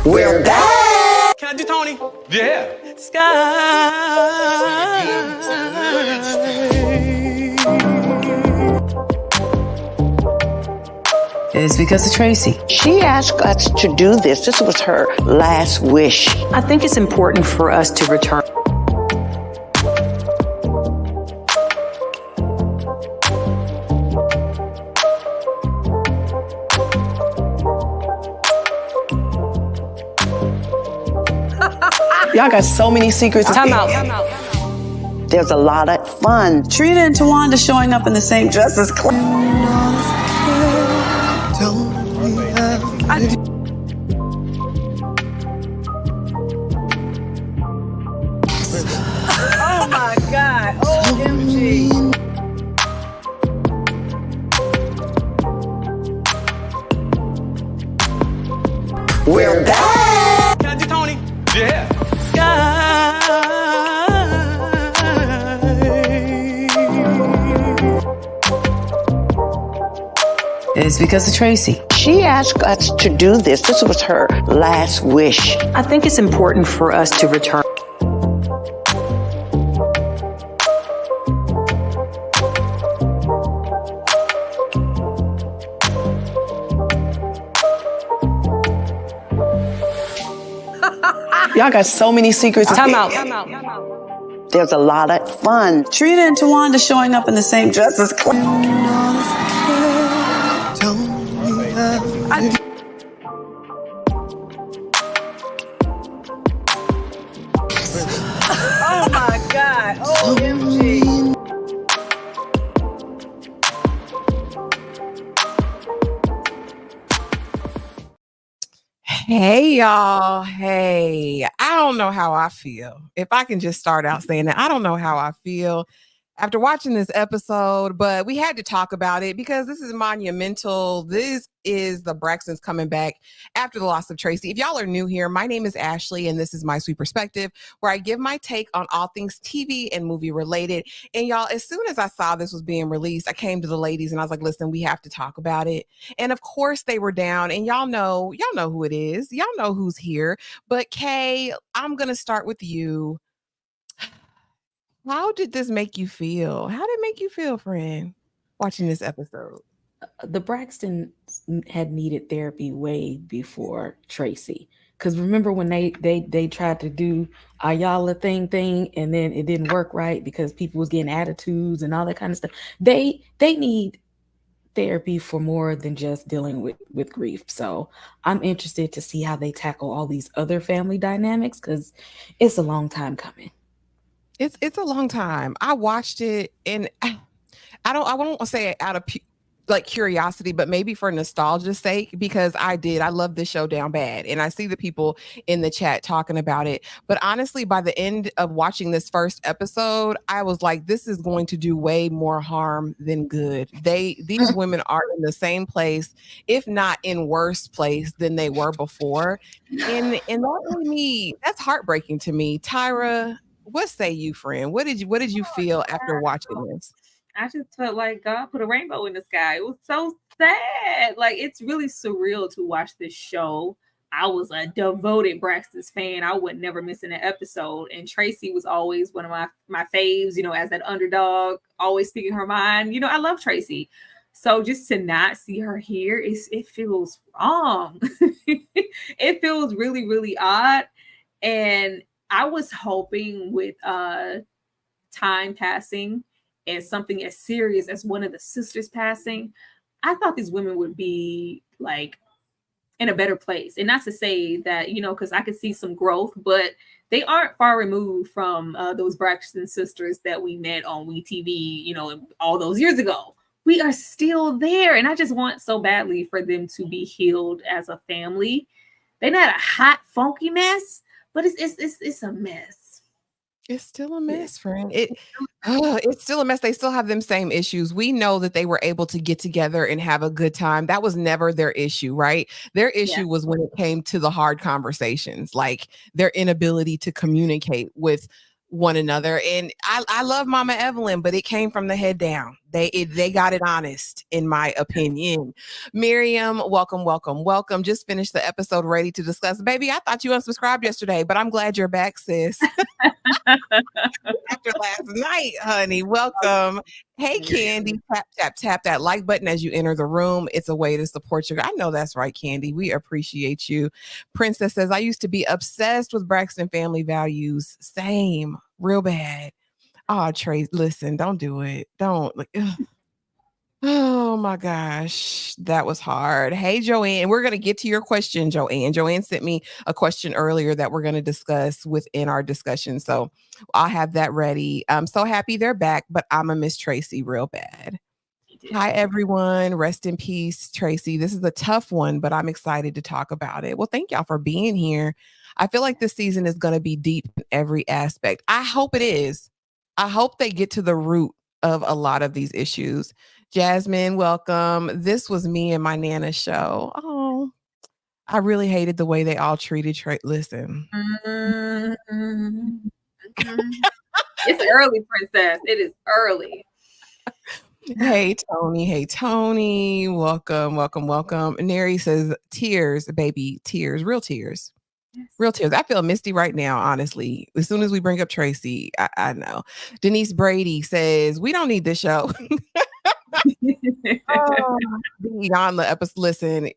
We're back. Can I do Tony? Yeah. It's because of Traci. She asked us to do this. This was her last wish. I think it's important for us to return. Y'all got so many secrets. Time out. There's a lot of fun. Trina and Towanda showing up in the same dresses. Oh my God. OMG. We're back. Can I do Tony? Yeah. It's because of Traci. She asked us to do this. This was her last wish. I think it's important for us to return. Y'all got so many secrets. Time out. There's a lot of fun. Trina and Towanda showing up in the same dresses. Oh my God. OMG. Hey, y'all. Hey, I don't know how I feel. If I can just start out saying that, I don't know how I feel after watching this episode, but we had to talk about it because this is monumental. This is the Braxtons coming back after the loss of Traci. If y'all are new here, my name is Ashley, and this is My Sweet Perspective, where I give my take on all things TV and movie related. And y'all, as soon as I saw this was being released, I came to the ladies and I was like, listen, we have to talk about it. And of course they were down, and y'all know who it is. Y'all know who's here. But Kay, I'm going to start with you. How did this make you feel? How did it make you feel, friend, watching this episode? The Braxtons had needed therapy way before Traci. Because remember when they tried to do Ayala thing, and then it didn't work right because people was getting attitudes and all that kind of stuff. They need therapy for more than just dealing with grief. So I'm interested to see how they tackle all these other family dynamics because it's a long time coming. It's a long time. I watched it, and I won't say it out of curiosity, but maybe for nostalgia's sake, because I love this show down bad, and I see the people in the chat talking about it. But honestly, by the end of watching this first episode, I was like, this is going to do way more harm than good. These women are in the same place, if not in worse place than they were before, and that's heartbreaking to me. Tyra, what say you, friend? What did you feel after watching this? I just felt like God put a rainbow in the sky. It was so sad. Like, it's really surreal to watch this show. I was a devoted Braxtons fan. I would never miss an episode. And Traci was always one of my faves, as that underdog, always speaking her mind. I love Traci. So just to not see her here, it feels wrong. It feels really, really odd. And I was hoping with time passing and something as serious as one of the sisters passing, I thought these women would be like in a better place. And not to say that, because I could see some growth, but they aren't far removed from those Braxton sisters that we met on WeTV, all those years ago. We are still there. And I just want so badly for them to be healed as a family. They're not a hot, funky mess, but it's a mess. It's still a mess, friend. It's still a mess. They still have them same issues. We know that they were able to get together and have a good time. That was never their issue, right? Their issue was when it came to the hard conversations, like their inability to communicate with one another. And I love Mama Evelyn, but it came from the head down. They got it honest, in my opinion. Miriam, welcome. Just finished the episode, ready to discuss. Baby, I thought you unsubscribed yesterday, but I'm glad you're back, sis. After last night, honey. Welcome. Hey, Candy, tap that like button as you enter the room. It's a way to support you. I know that's right, Candy. We appreciate you. Princess says, I used to be obsessed with Braxton family values. Same. Real bad. Oh, Trace, listen, don't do it. Don't. Oh my gosh, that was hard. Hey, Joanne, we're going to get to your question, Joanne. Joanne sent me a question earlier that we're going to discuss within our discussion. So I'll have that ready. I'm so happy they're back, but I'm a miss Traci real bad. Hi, everyone. Rest in peace, Traci. This is a tough one, but I'm excited to talk about it. Well, thank y'all for being here. I feel like this season is going to be deep in every aspect. I hope it is. I hope they get to the root of a lot of these issues. Jasmine, welcome. This was me and my Nana show. Oh, I really hated the way they all treated Listen. It's early, princess. It is early. Hey, Tony. Welcome. Neri says, tears, baby, tears, real tears. Yes. Real tears. I feel misty right now, honestly. As soon as we bring up Traci, I know. Denise Brady says, we don't need this show. Iyanla episode. Listen,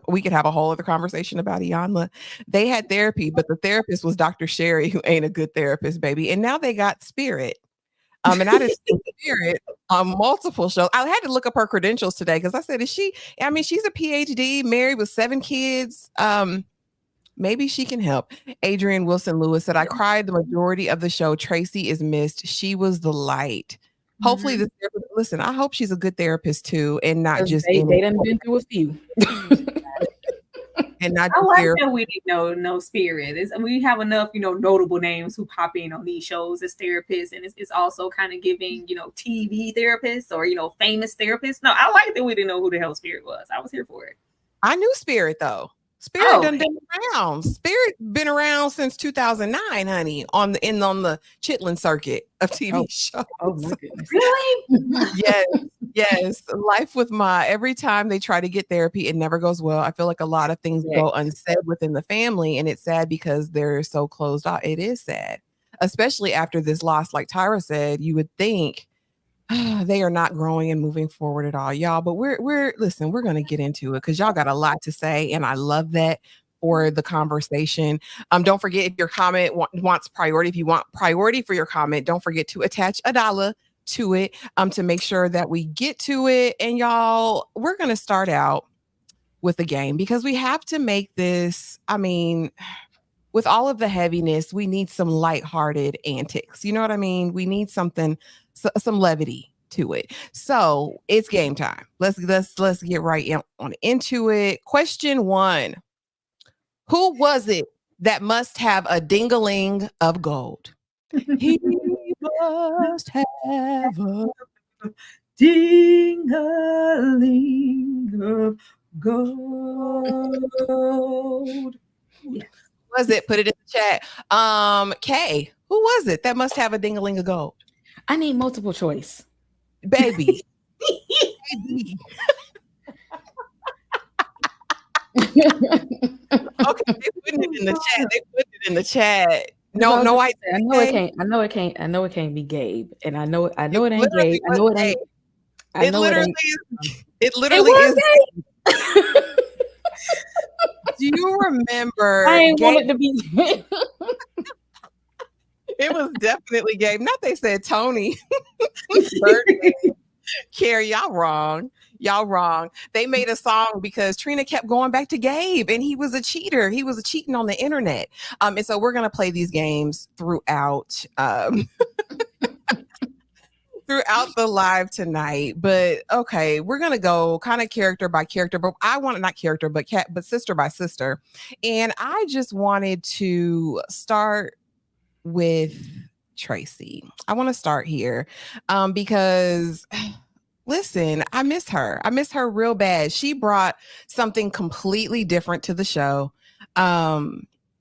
we could have a whole other conversation about Iyanla. They had therapy, but the therapist was Dr. Sherry, who ain't a good therapist, baby. And now they got Spirit. And I just seen Spirit on multiple shows. I had to look up her credentials today because I said, is she? I mean, she's a PhD, married with 7 kids. Maybe she can help. Adrian Wilson Lewis said, I cried the majority of the show. Traci is missed. She was the light. Hopefully, this therapist, listen, I hope she's a good therapist too, and not just they done been through a few. And not I like here. that we didn't know Spirit. We have enough, notable names who pop in on these shows as therapists, and it's also kind of giving, TV therapists or famous therapists. No, I like that we didn't know who the hell Spirit was. I was here for it. I knew Spirit though. Spirit done been around. Spirit been around since 2009, honey, on the Chitlin circuit of TV shows. Oh my goodness. Really? Yes. Life with Ma. Every time they try to get therapy, it never goes well. I feel like a lot of things go unsaid within the family, and it's sad because they're so closed off. It is sad, especially after this loss. Like Tyra said, you would think they are not growing and moving forward at all, y'all. But we're going to get into it because y'all got a lot to say, and I love that for the conversation. Don't forget, if your comment wants priority, if you want priority for your comment, don't forget to attach $1 to it to make sure that we get to it. And y'all, we're going to start out with the game because we have to make this, with all of the heaviness, we need some lighthearted antics. You know what I mean? We need something, some levity to it. So it's game time. Let's get right into it. Question 1. Who was it that must have a ding-a-ling of gold? He must have a ding-a-ling of gold. Yeah. Was it? Put it in the chat. Kay, who was it that must have a ding-a-ling of gold? I need multiple choice. Baby. Okay, they put it in the chat. No, I know it can't. I know it can't be Gabe, and I know it ain't Gabe. I know it ain't. It literally is. Gabe. Do you remember? I ain't want it to be. It was definitely Gabe. Not they said Tony. Carrie, y'all wrong. They made a song because Trina kept going back to Gabe, and he was a cheater. He was cheating on the internet. And so we're gonna play these games throughout throughout the live tonight. But okay, we're gonna go kind of character by character. But I want not character, but sister by sister. And I just wanted to start with Traci. I want to start here because listen, I miss her. I miss her real bad. She brought something completely different to the show.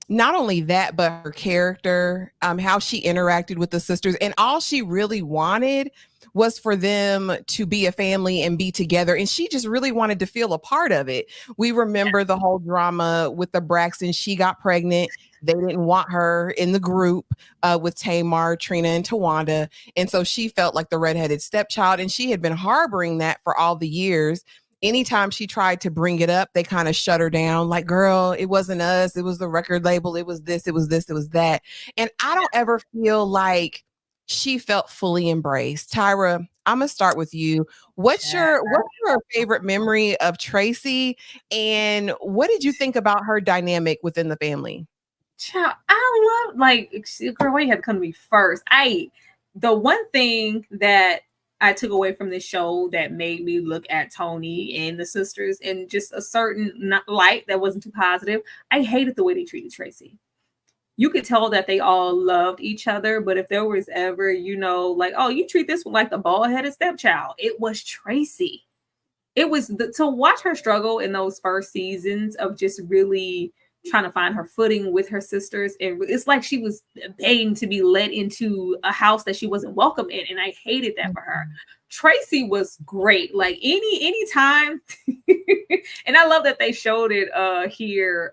Not only that, but her character, how she interacted with the sisters, and all she really wanted was for them to be a family and be together. And she just really wanted to feel a part of it. We remember the whole drama with the Braxtons. She got pregnant. They didn't want her in the group with Tamar, Trina, and Towanda. And so she felt like the redheaded stepchild. And she had been harboring that for all the years. Anytime she tried to bring it up, they kind of shut her down. Like, girl, it wasn't us. It was the record label. It was this, it was this, it was that. And I don't ever feel like she felt fully embraced. Tyra, I'm gonna start with you. What's your favorite memory of Traci? And what did you think about her dynamic within the family? Child, I love, like, girl, why you had to come to me first? The one thing that I took away from this show that made me look at Tony and the sisters in just a certain light that wasn't too positive. I hated the way they treated Traci. You could tell that they all loved each other, but if there was ever, like, oh, you treat this one like the bald-headed stepchild, it was Traci. It was to watch her struggle in those first seasons of just really trying to find her footing with her sisters, and it's like she was begging to be led into a house that she wasn't welcome in, and I hated that for her. Traci was great, like any time. And I love that they showed it here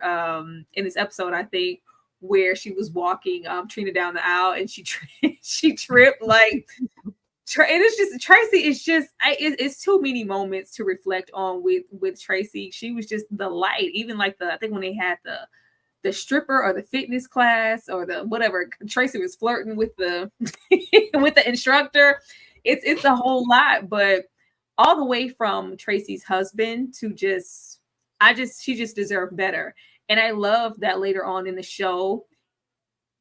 in this episode, I think, where she was walking Trina down the aisle and she tripped, like. And it's just Traci is just it's too many moments to reflect on with Traci. She was just the light. Even like I think when they had the stripper or the fitness class or the whatever, Traci was flirting with the with the instructor. It's a whole lot, but all the way from Traci's husband to she just deserved better. And I love that later on in the show,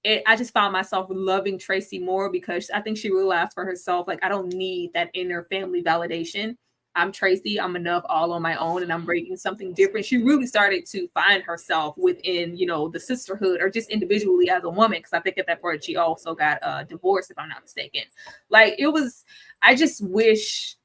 I just found myself loving Traci more because I think she realized for herself, like, I don't need that inner family validation. I'm Traci. I'm enough all on my own, and I'm bringing something different. She really started to find herself within, the sisterhood or just individually as a woman. Because I think at that point she also got divorced, if I'm not mistaken. Like, I just wish.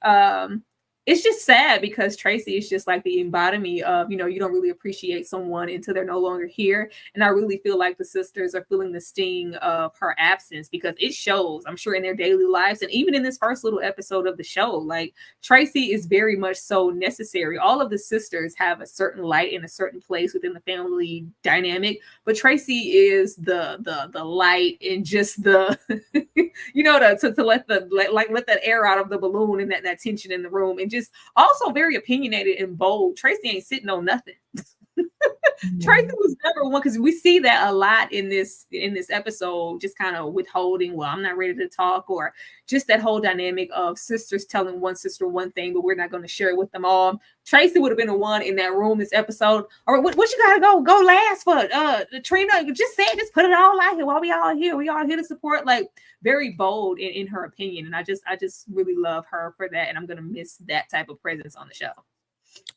It's just sad because Traci is just like the embodiment of, you don't really appreciate someone until they're no longer here. And I really feel like the sisters are feeling the sting of her absence because it shows, I'm sure, in their daily lives. And even in this first little episode of the show, like, Traci is very much so necessary. All of the sisters have a certain light in a certain place within the family dynamic, but Traci is the light and just the, to let that air out of the balloon and that tension in the room, and just also very opinionated and bold. Traci ain't sitting on nothing. Traci was number one because we see that a lot in this episode, just kind of withholding. Well, I'm not ready to talk, or just that whole dynamic of sisters telling one sister one thing, but we're not going to share it with them all. Traci would have been the one in that room this episode. Or what you gotta go last for? Trina, just say it, just put it all out here while we all here. We all here to support. Like, very bold in her opinion, and I just really love her for that. And I'm gonna miss that type of presence on the show.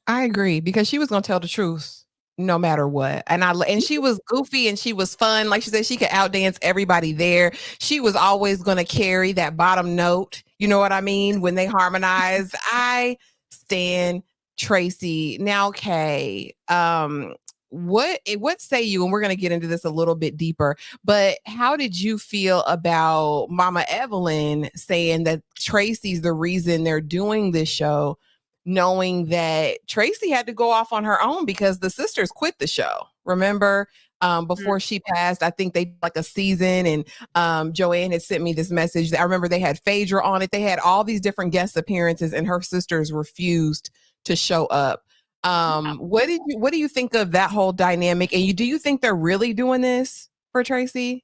I agree because she was gonna tell the truth no matter what. And she was goofy and she was fun. Like she said, she could outdance everybody there. She was always going to carry that bottom note. You know what I mean? When they harmonized, I stand Traci. Now, Kay, what say you? And we're going to get into this a little bit deeper, but how did you feel about Mama Evelyn saying that Traci's the reason they're doing this show, knowing that Traci had to go off on her own because the sisters quit the show? Remember, before she passed, I think they did like a season, and Joanne had sent me this message. I remember they had Phaedra on it. They had all these different guest appearances, and her sisters refused to show up. What do you think of that whole dynamic? And do you think they're really doing this for Traci?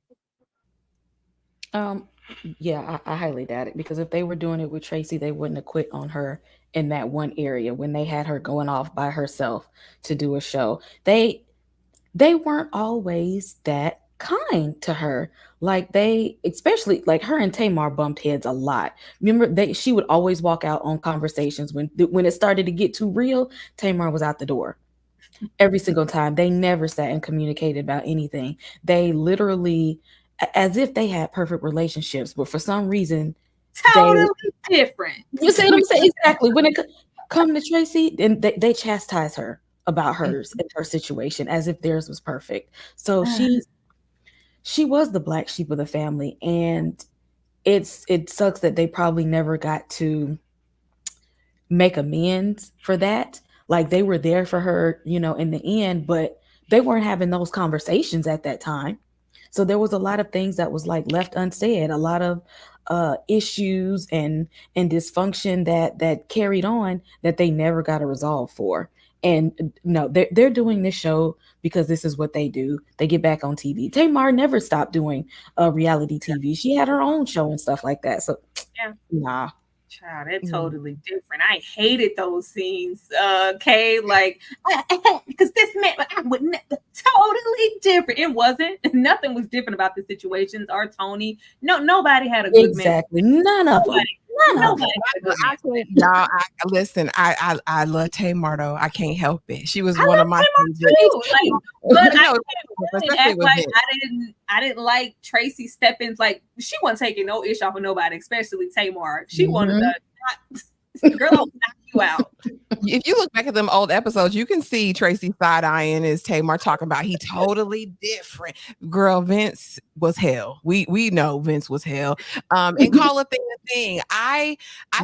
Yeah, I highly doubt it, because if they were doing it with Traci, they wouldn't have quit on her in that one area when they had her going off by herself to do a show. They weren't always that kind to her. Like, especially like her and Tamar bumped heads a lot. Remember, she would always walk out on conversations when it started to get too real. Tamar was out the door every single time. They never sat and communicated about anything. They literally, as if they had perfect relationships, but for some reason, totally different. You see what I'm saying? Exactly. When it come to Traci, and they chastise her about hers and her situation as if theirs was perfect. So she was the black sheep of the family, and it sucks that they probably never got to make amends for that. Like they were there for her, in the end, but they weren't having those conversations at that time. So there was a lot of things that was like left unsaid, a lot of issues and dysfunction that carried on that they never got a resolve for. And no, they're doing this show because this is what they do. They get back on TV. Tamar never stopped doing reality TV. She had her own show and stuff like that. So Yeah. nah. Child, they're totally different. I hated those scenes, Kay. Like, because this man, I would totally different. It wasn't. Nothing was different about the situations. Or Tony. No, nobody had a good Exactly. None of them. None of them. Listen, I love Tamar though. I can't help it. She was one of my favorites. But I didn't like Traci Steppins. Like she wasn't taking no ish off of nobody, especially Tamar. She wanted to girl, I'll knock you out. If you look back at them old episodes, you can see Traci side-eyeing as Tamar talking about he totally different. Girl, Vince was hell. We know Vince was hell. And call a thing a thing. I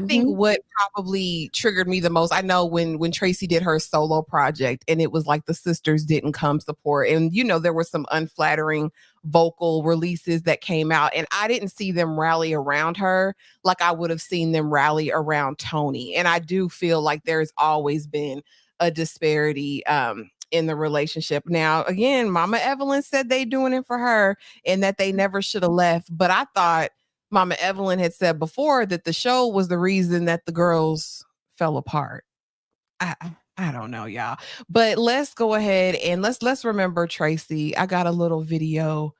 think what probably triggered me the most, I know when Traci did her solo project and it was like the sisters didn't come support. And there were some unflattering vocal releases that came out and I didn't see them rally around her like I would have seen them rally around Tony. And I do feel like there's always been a disparity in the relationship. Now, again, Mama Evelyn said they doing it for her and that they never should have left. But I thought Mama Evelyn had said before that the show was the reason that the girls fell apart. I don't know, y'all. But let's go ahead and let's remember Traci. I got a little video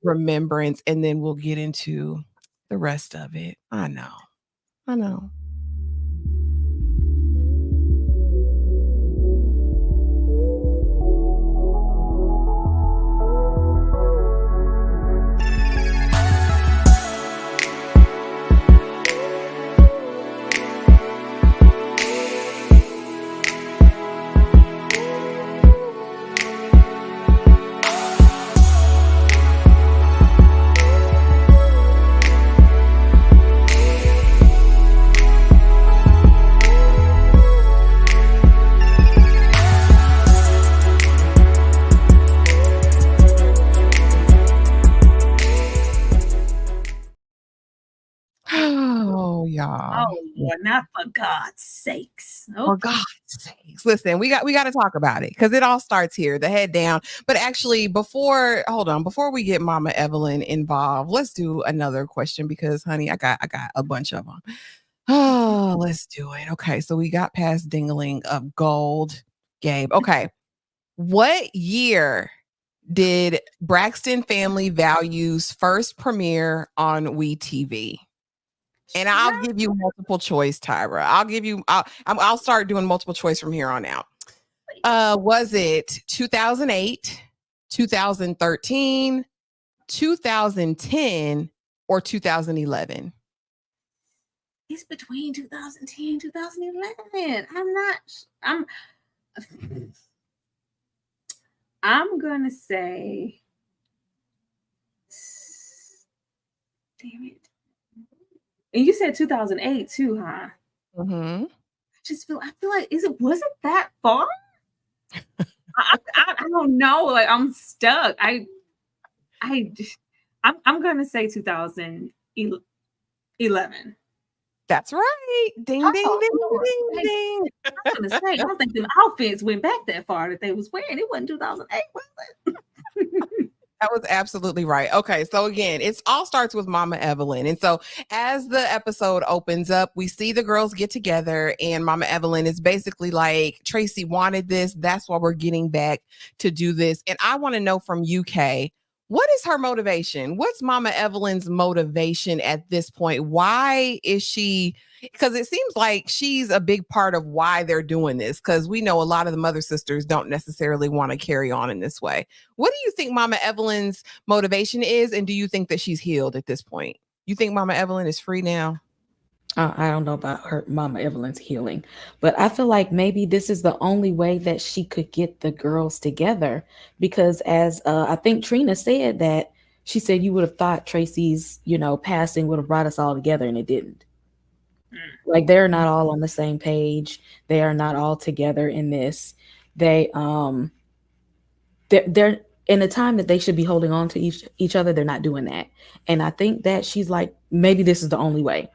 remembrance, and then we'll get into the rest of it. I know. Y'all. Oh Lord, not for God's sakes. Oh. For God's sakes. Listen, we got to talk about it because it all starts here, the head down. But actually, before we get Mama Evelyn involved, let's do another question because, honey, I got a bunch of them. Oh, let's do it. Okay, so we got past dingling of gold, Gabe. Okay, what year did Braxton Family Values first premiere on WeTV? And I'll give you multiple choice, Tyra. I'll start doing multiple choice from here on out. Was it 2008, 2013, 2010, or 2011? It's between 2010 and 2011. I'm gonna say, damn it. And you said 2008 too, huh? Mm-hmm. I feel like was it that far? I don't know. Like I'm stuck. I'm gonna say 2011. That's right. Ding, ding, ding, ding, ding. I was gonna say, I don't think them outfits went back that far that they was wearing. It wasn't 2008, was it? That was absolutely right. Okay, so again, it all starts with Mama Evelyn. And so as the episode opens up, we see the girls get together and Mama Evelyn is basically like, Traci wanted this. That's why we're getting back to do this. And I want to know from UK, what is her motivation? What's Mama Evelyn's motivation at this point? Why is she? Because it seems like she's a big part of why they're doing this. Because we know a lot of the mother sisters don't necessarily want to carry on in this way. What do you think Mama Evelyn's motivation is? And do you think that she's healed at this point? You think Mama Evelyn is free now? I don't know about her Mama Evelyn's healing, but I feel like maybe this is the only way that she could get the girls together because as I think Trina said that She said you would have thought Tracy's, passing would have brought us all together, and it didn't. Like they're not all on the same page. They are not all together in this. They they're in a time that they should be holding on to each other. They're not doing that, and I think that she's like, maybe this is the only way.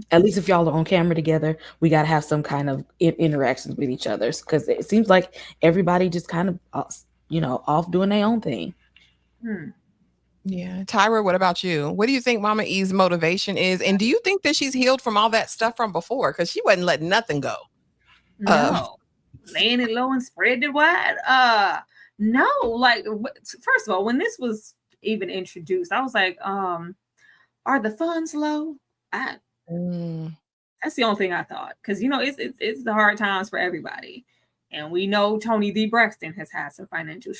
At least if y'all are on camera together, we got to have some kind of interactions with each other, because it seems like everybody just kind of off doing their own thing. Yeah. Tyra, what about you? What do you think Mama E's motivation is? And do you think that she's healed from all that stuff from before? Because she wasn't letting nothing go. No. Laying it low and spreading it wide. No, like, first of all, when this was even introduced, I was like, are the funds low? That's the only thing I thought. Because, it's the hard times for everybody. And we know Tony D. Braxton has had some financial,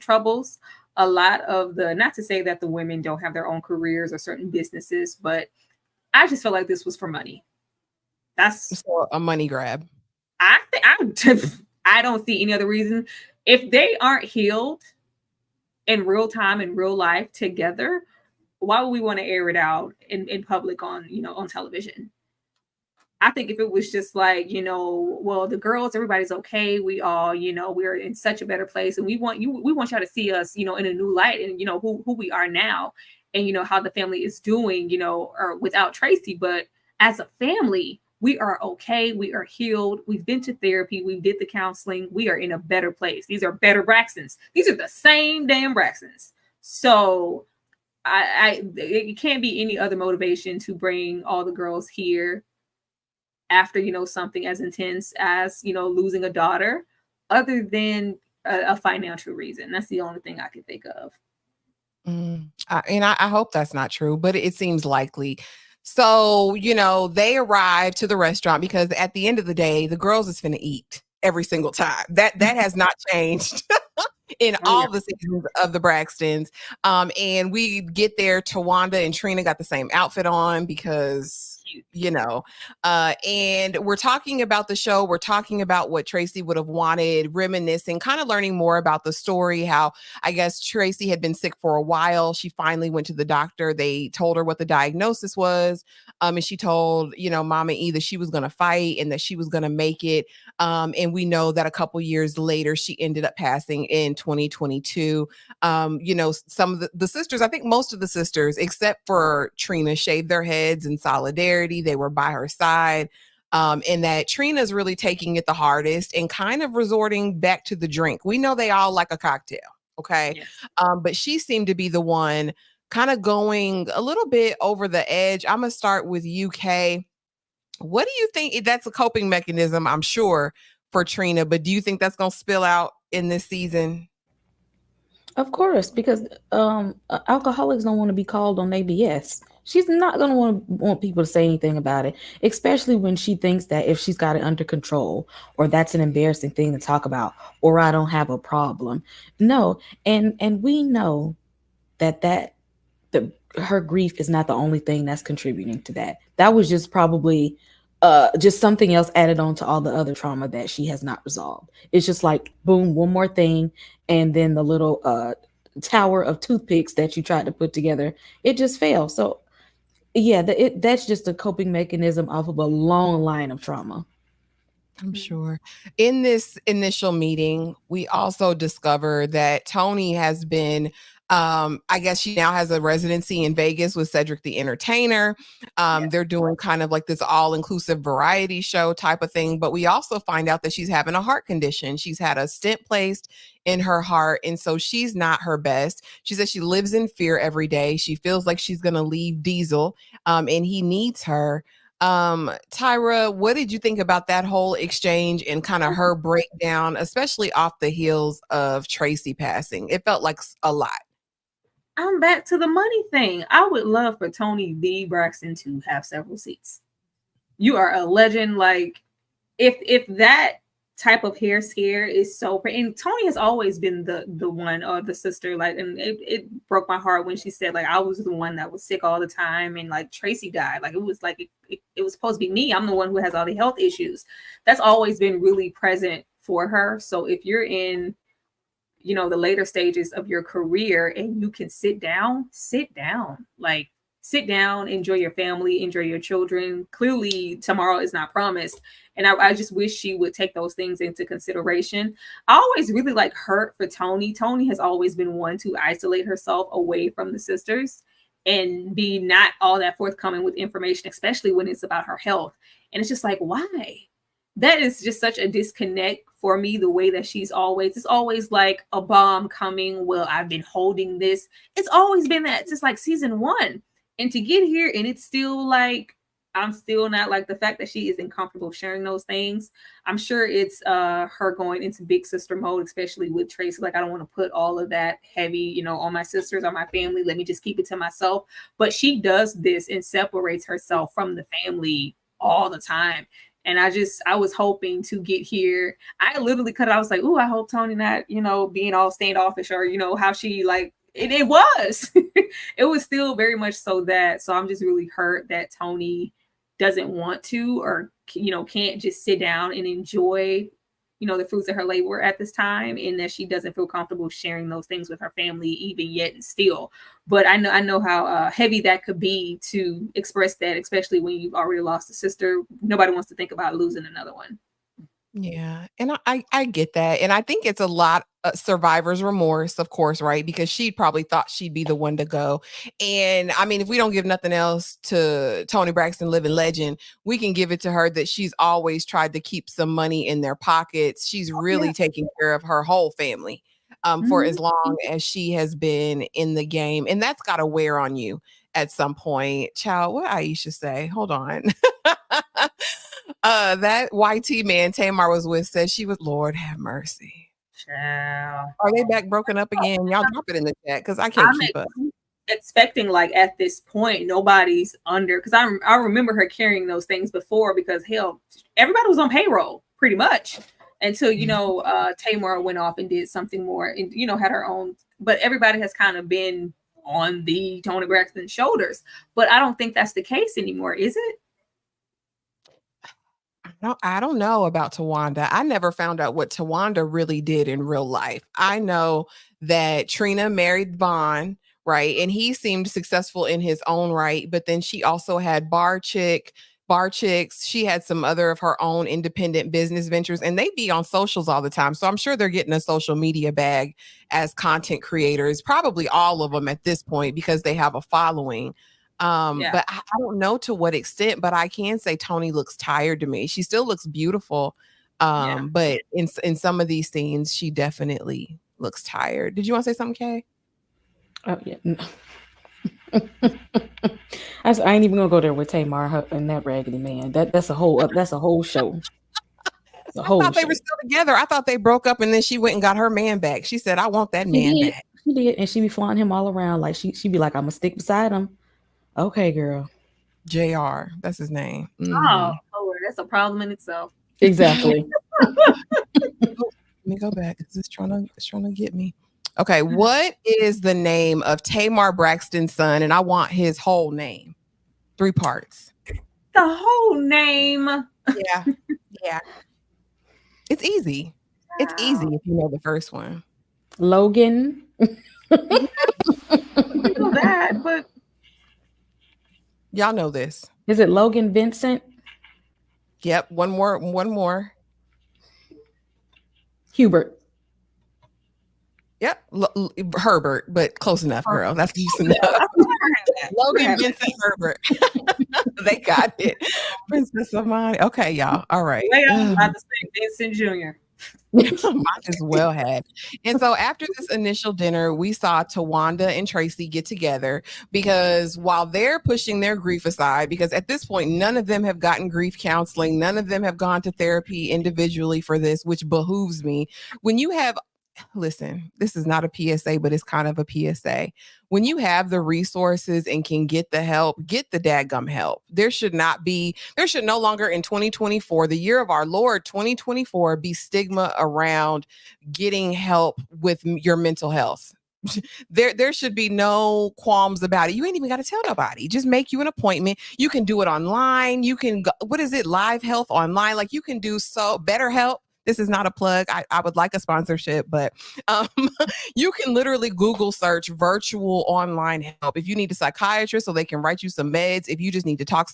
troubles. A lot of not to say that the women don't have their own careers or certain businesses, but I just felt like this was for money. That's so a money grab. I don't see any other reason. If they aren't healed in real time, in real life together, why would we want to air it out in public on television? I think if it was just like, well, the girls, everybody's okay. We all, we're in such a better place, and we want y'all to see us, in a new light, and who we are now, and how the family is doing, or without Traci. But as a family, we are okay. We are healed. We've been to therapy. We did the counseling. We are in a better place. These are better Braxtons. These are the same damn Braxtons. So it can't be any other motivation to bring all the girls here after something as intense as losing a daughter, other than a financial reason. That's the only thing I could think of. And I hope that's not true, but it seems likely. So they arrive to the restaurant because at the end of the day, the girls is finna eat every single time. That has not changed in all the seasons of the Braxtons. And we get there, Towanda and Trina got the same outfit on because and we're talking about the show. We're talking about what Traci would have wanted, reminiscing, kind of learning more about the story, how I guess Traci had been sick for a while. She finally went to the doctor. They told her what the diagnosis was. And she told, Mama E that she was going to fight and that she was going to make it. And we know that a couple years later, she ended up passing in 2022. Some of the sisters, I think most of the sisters, except for Trina, shaved their heads in solidarity. They were by her side. And that Trina's really taking it the hardest and kind of resorting back to the drink. We know they all like a cocktail. Okay. Yeah. But she seemed to be the one kind of going a little bit over the edge. I'm going to start with UK. What do you think? That's a coping mechanism, I'm sure, for Trina, but do you think that's going to spill out in this season? Of course, because alcoholics don't want to be called on their BS. She's not going to want people to say anything about it, especially when she thinks that if she's got it under control, or that's an embarrassing thing to talk about, or I don't have a problem. No, and we know that her grief is not the only thing that's contributing to that. That was just probably just something else added on to all the other trauma that she has not resolved. It's just like, boom, one more thing, and then the little tower of toothpicks that you tried to put together, it just failed. So yeah, that's just a coping mechanism off of a long line of trauma. I'm sure. In this initial meeting, we also discovered that Tony has been, I guess she now has a residency in Vegas with Cedric the Entertainer. They're doing kind of like this all-inclusive variety show type of thing. But we also find out that she's having a heart condition. She's had a stent placed in her heart. And so she's not her best. She says she lives in fear every day. She feels like she's going to leave Diesel and he needs her. Tyra, what did you think about that whole exchange and kind of her breakdown, especially off the heels of Traci passing? It felt like a lot. I'm back to the money thing. I would love for Tony V. Braxton to have several seats. You are a legend. Like, if that type of hair scare is so pretty, and Tony has always been the one, or the sister, like, and it broke my heart when she said, like, I was the one that was sick all the time, and like Traci died. Like, it was like it was supposed to be me. I'm the one who has all the health issues. That's always been really present for her. So if you're in the later stages of your career and you can sit down, like sit down, enjoy your family, enjoy your children. Clearly tomorrow is not promised. And I just wish she would take those things into consideration. I always really like hurt for Tony. Tony has always been one to isolate herself away from the sisters and be not all that forthcoming with information, especially when it's about her health. And it's just like, why? That is just such a disconnect for me, the way that it's always like a bomb coming. Well, I've been holding this. It's always been that, just like season 1. And to get here and it's still like, I'm still not like the fact that she isn't comfortable sharing those things. I'm sure it's her going into big sister mode, especially with Traci. Like, I don't want to put all of that heavy, on my sisters, on my family. Let me just keep it to myself. But she does this and separates herself from the family all the time. And I was hoping to get here. I literally cut it. I was like, ooh, I hope Tony not, being all standoffish, or, how she like, it was, it was still very much so that. So I'm just really hurt that Tony doesn't want to, or, can't just sit down and enjoy, the fruits of her labor at this time, and that she doesn't feel comfortable sharing those things with her family even yet and still. But I know how heavy that could be to express that, especially when you've already lost a sister. Nobody wants to think about losing another one. Yeah. And I get that. And I think it's a lot of survivor's remorse, of course, right? Because she probably thought she'd be the one to go. And I mean, if we don't give nothing else to Toni Braxton, living legend, we can give it to her that she's always tried to keep some money in their pockets. She's really taking care of her whole family for as long as she has been in the game. And that's got to wear on you at some point. Child, what Aisha say? Hold on. That YT man Tamar was with said she was, Lord have mercy. Child. Are they back broken up again? Y'all drop it in the chat because I can't keep up. Expecting, like, at this point nobody's under, because I remember her carrying those things before, because hell, everybody was on payroll pretty much until Tamar went off and did something more and had her own. But everybody has kind of been on the Toni Braxton shoulders. But I don't think that's the case anymore, is it? No, I don't know about Towanda. I never found out what Towanda really did in real life. I know that Trina married Vaughn, right? And he seemed successful in his own right. But then she also had Bar Chicks. She had some other of her own independent business ventures, and they be on socials all the time. So I'm sure they're getting a social media bag as content creators, probably all of them at this point, because they have a following. But I don't know to what extent, but I can say Toni looks tired to me. She still looks beautiful. But in some of these scenes, she definitely looks tired. Did you want to say something, Kay? Oh, yeah. No. I ain't even gonna go there with Tamar and that raggedy man. That's a whole show. I thought they were still together. I thought they broke up and then she went and got her man back. She said, I want that man back. She did, and she be flying him all around. Like she be like, I'm gonna stick beside him. Okay, girl. JR, that's his name. Oh, Lord, that's a problem in itself. Exactly. Let me go back because it's trying to get me. Okay, what is the name of Tamar Braxton's son? And I want his whole name. 3 parts. The whole name. Yeah. It's easy. It's easy if you know the first one. Logan. You know that, but y'all know this. Is it Logan Vincent? Yep. One more. Hubert. Yep. Herbert, but close enough, girl. That's close enough. Logan Vincent Herbert. They got it. Princess of Mine. Okay, y'all. All right. Wait, I'm about to say Vincent Jr. Might as well had. And so after this initial dinner, we saw Towanda and Traci get together, because while they're pushing their grief aside, because at this point, none of them have gotten grief counseling. None of them have gone to therapy individually for this, which behooves me. When you have, listen, this is not a PSA, but it's kind of a PSA. When you have the resources and can get the help, get the dadgum help. There should no longer in 2024, the year of our Lord 2024, be stigma around getting help with your mental health. There should be no qualms about it. You ain't even got to tell nobody. Just make you an appointment. You can do it online. You can go, what is it? Live Health online. Like, you can do so. BetterHelp. this is not a plug. I would like a sponsorship, but you can literally Google search virtual online help. If you need a psychiatrist so they can write you some meds, if you just need to talk to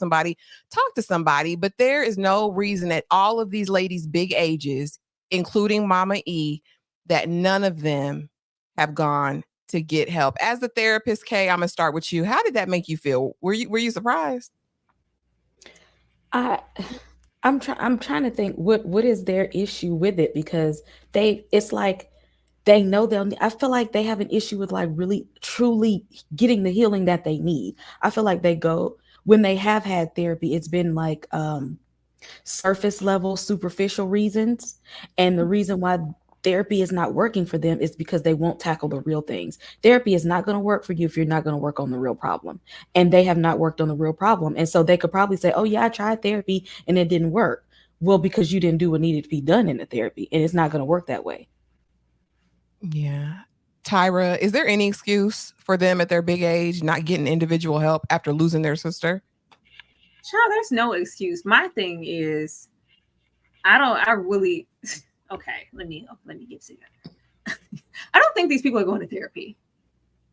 somebody. But there is no reason at all of these ladies' big ages, including Mama E, that none of them have gone to get help. As a therapist, Kay, I'm gonna start with you. How did that make you feel? Were you surprised? I'm trying to think what is their issue with it, because it's like they know I feel like they have an issue with like really truly getting the healing that they need. I feel like when they have had therapy, it's been like surface level, superficial reasons. And the reason why therapy is not working for them is because they won't tackle the real things. Therapy is not going to work for you if you're not going to work on the real problem. And they have not worked on the real problem. And so they could probably say, oh yeah, I tried therapy and it didn't work. Well, because you didn't do what needed to be done in the therapy, and it's not going to work that way. Yeah. Tyra, is there any excuse for them at their big age not getting individual help after losing their sister? Child, there's no excuse. My thing is, okay, let me get to that. I don't think these people are going to therapy.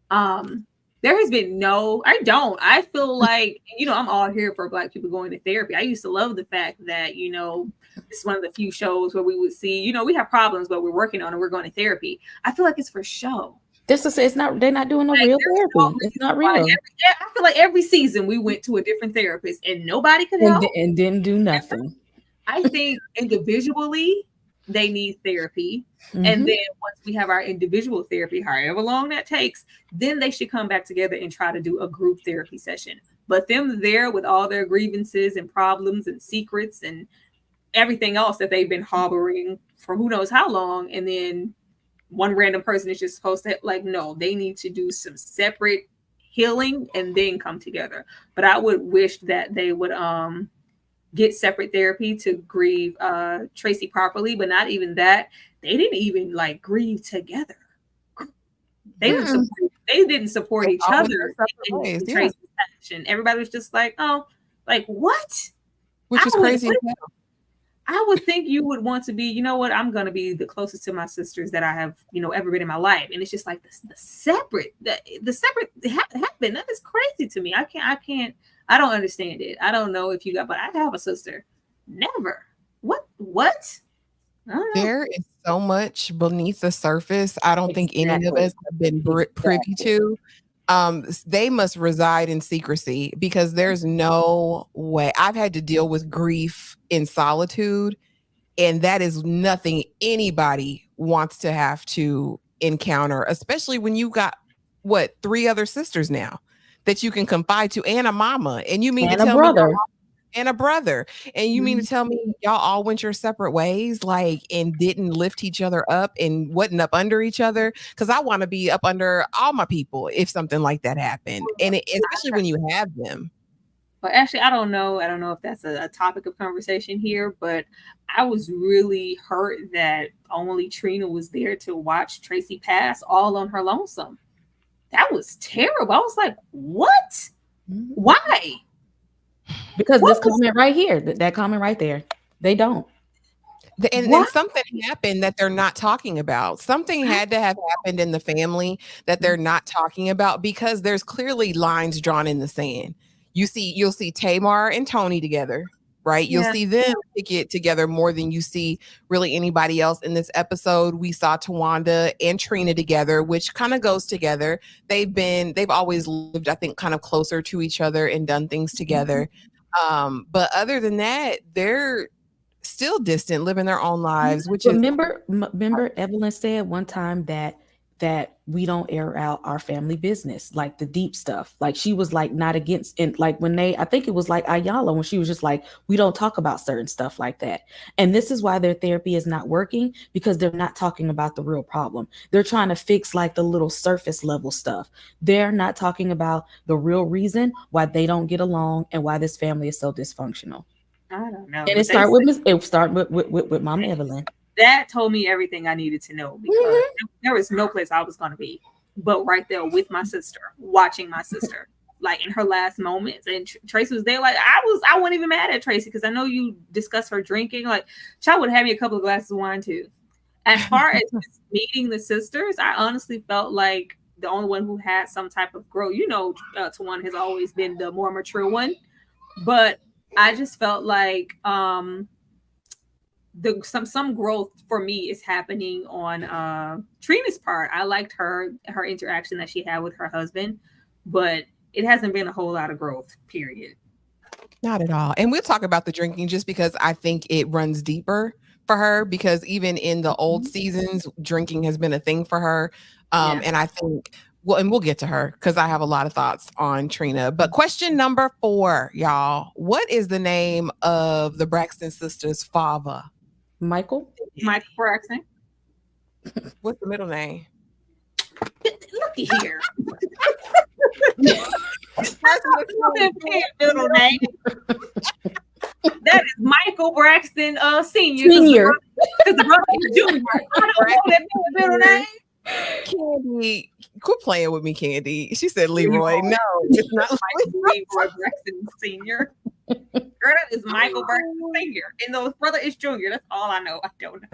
There has been I feel like, I'm all here for Black people going to therapy. I used to love the fact that, it's one of the few shows where we would see, we have problems, but we're working on it. We're going to therapy. I feel like it's for show. Just to say they're not doing no real therapy. It's not real. I feel like every season we went to a different therapist and nobody could help. And didn't do nothing. I think individually they need therapy. Mm-hmm. And then once we have our individual therapy, however long that takes, then they should come back together and try to do a group therapy session. But them there with all their grievances and problems and secrets and everything else that they've been harboring for who knows how long, and then one random person is just supposed to, no, they need to do some separate healing and then come together. But I would wish that they would get separate therapy to grieve Traci properly, but not even that. They didn't even grieve together. They didn't support each other in Traci's action. Everybody was just like, oh, what? Which is crazy. I would think you would want to be, I'm going to be the closest to my sisters that I have, ever been in my life. And it's just like the separate happened. That is crazy to me. I don't understand it. I don't know if you got, but I have a sister. Never. What? I don't know. There is so much beneath the surface. I don't think any of us have been privy to. They must reside in secrecy, because there's no way. I've had to deal with grief in solitude, and that is nothing anybody wants to have to encounter, especially when you got 3 other sisters now that you can confide to, and a mama, and you mean to tell me and a brother, and you mean to tell me y'all all went your separate ways, and didn't lift each other up and wasn't up under each other? Because I want to be up under all my people if something like that happened, and especially when you have them. Well, actually, I don't know if that's a topic of conversation here, but I was really hurt that only Trina was there to watch Traci pass all on her lonesome. That was terrible. I was like, what? Why? Because this comment right here, that comment right there, they don't. And something happened that they're not talking about. Something had to have happened in the family that they're not talking about, because there's clearly lines drawn in the sand. You'll see Tamar and Tony together, right? You'll see them get together more than you see really anybody else. In this episode, we saw Towanda and Trina together, which kind of goes together. They've always lived, I think, kind of closer to each other and done things together. But other than that, they're still distant, living their own lives. Which remember Evelyn said one time that we don't air out our family business, like the deep stuff. Like she was not against, and when I think it was Ayala, when she was just we don't talk about certain stuff like that. And this is why their therapy is not working, because they're not talking about the real problem. They're trying to fix the little surface level stuff. They're not talking about the real reason why they don't get along and why this family is so dysfunctional. I don't know. And it started with Mama Evelyn. That told me everything I needed to know, because there was no place I was going to be but right there with my sister, watching my sister. like in her last moments, and Traci was there. Like I wasn't even mad at Traci because I know you discussed her drinking. Like, child would have me a couple of glasses of wine too. As far as just meeting the sisters, I honestly felt like the only one who had some type of growth. Towanda has always been the more mature one, but I just felt like some growth for me is happening on Trina's part. I liked her interaction that she had with her husband, but it hasn't been a whole lot of growth, period. Not at all. And we'll talk about the drinking just because I think it runs deeper for her, because even in the old seasons, drinking has been a thing for her. And I think, well, and we'll get to her because I have a lot of thoughts on Trina. But question number 4, y'all. What is the name of the Braxton sisters' father? Michael Braxton. What's the middle name? Looky here. Middle name. That is Michael Braxton Senior. Because the brother is Junior. I don't know that middle name. Candy, quit playing with me, Candy. She said Leroy. No, it's not Leroy Braxton Senior. Girl, that is Michael Braxton Senior, and the brother is Junior. That's all I know. I don't know.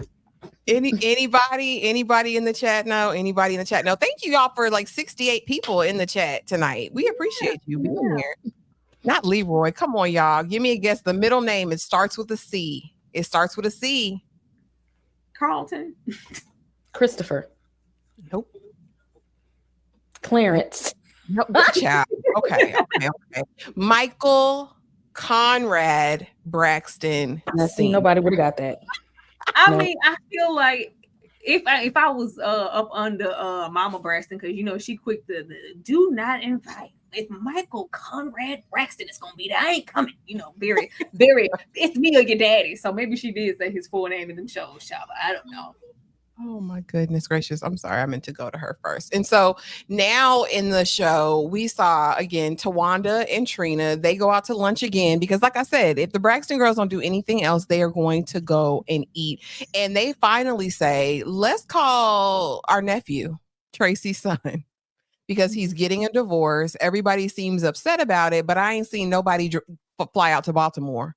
Anybody in the chat know? Anybody in the chat know? Thank you y'all for like 68 people in the chat tonight. We appreciate you being here. Not Leroy. Come on, y'all. Give me a guess. The middle name, it starts with a C. It starts with a C. Carlton. Christopher. Nope. Clarence. Nope. Child. Okay. Michael Conrad Braxton. Nobody would have got that. I mean, I feel like if I was up under Mama Braxton, because she quick the do not invite. If Michael Conrad Braxton is gonna be there, I ain't coming. Very, very. It's me or your daddy. So maybe she did say his full name in them shows, Shaba. I don't know. Oh my goodness gracious. I'm sorry. I meant to go to her first. And so now in the show, we saw again Towanda and Trina. They go out to lunch again because, like I said, if the Braxton girls don't do anything else, they are going to go and eat. And they finally say, let's call our nephew, Traci's son, because he's getting a divorce. Everybody seems upset about it, but I ain't seen nobody fly out to Baltimore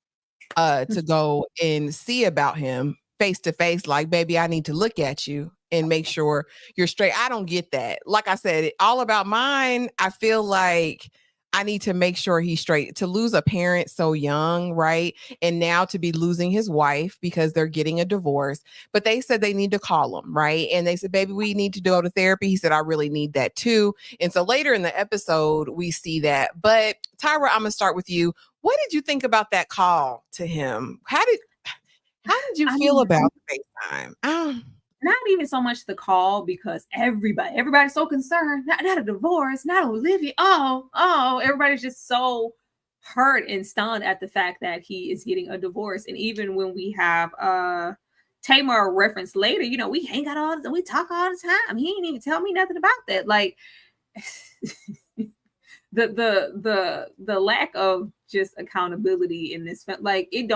to go and see about him face to face. Like, baby, I need to look at you and make sure you're straight. I don't get that. Like I said, all about mine. I feel like I need to make sure he's straight. To lose a parent so young, right? And now to be losing his wife because they're getting a divorce. But they said they need to call him, right? And they said, baby, we need to go to therapy. He said, I really need that too. And so later in the episode, we see that. But Tyra, I'm going to start with you. What did you think about that call to him? How did you feel about FaceTime? Not even so much the call, because everybody's so concerned. Not a divorce, not Olivia. Oh, everybody's just so hurt and stunned at the fact that he is getting a divorce. And even when we have Tamar reference later, we hang out all the time, we talk all the time. He ain't even tell me nothing about that. Like the lack of just accountability in this, like it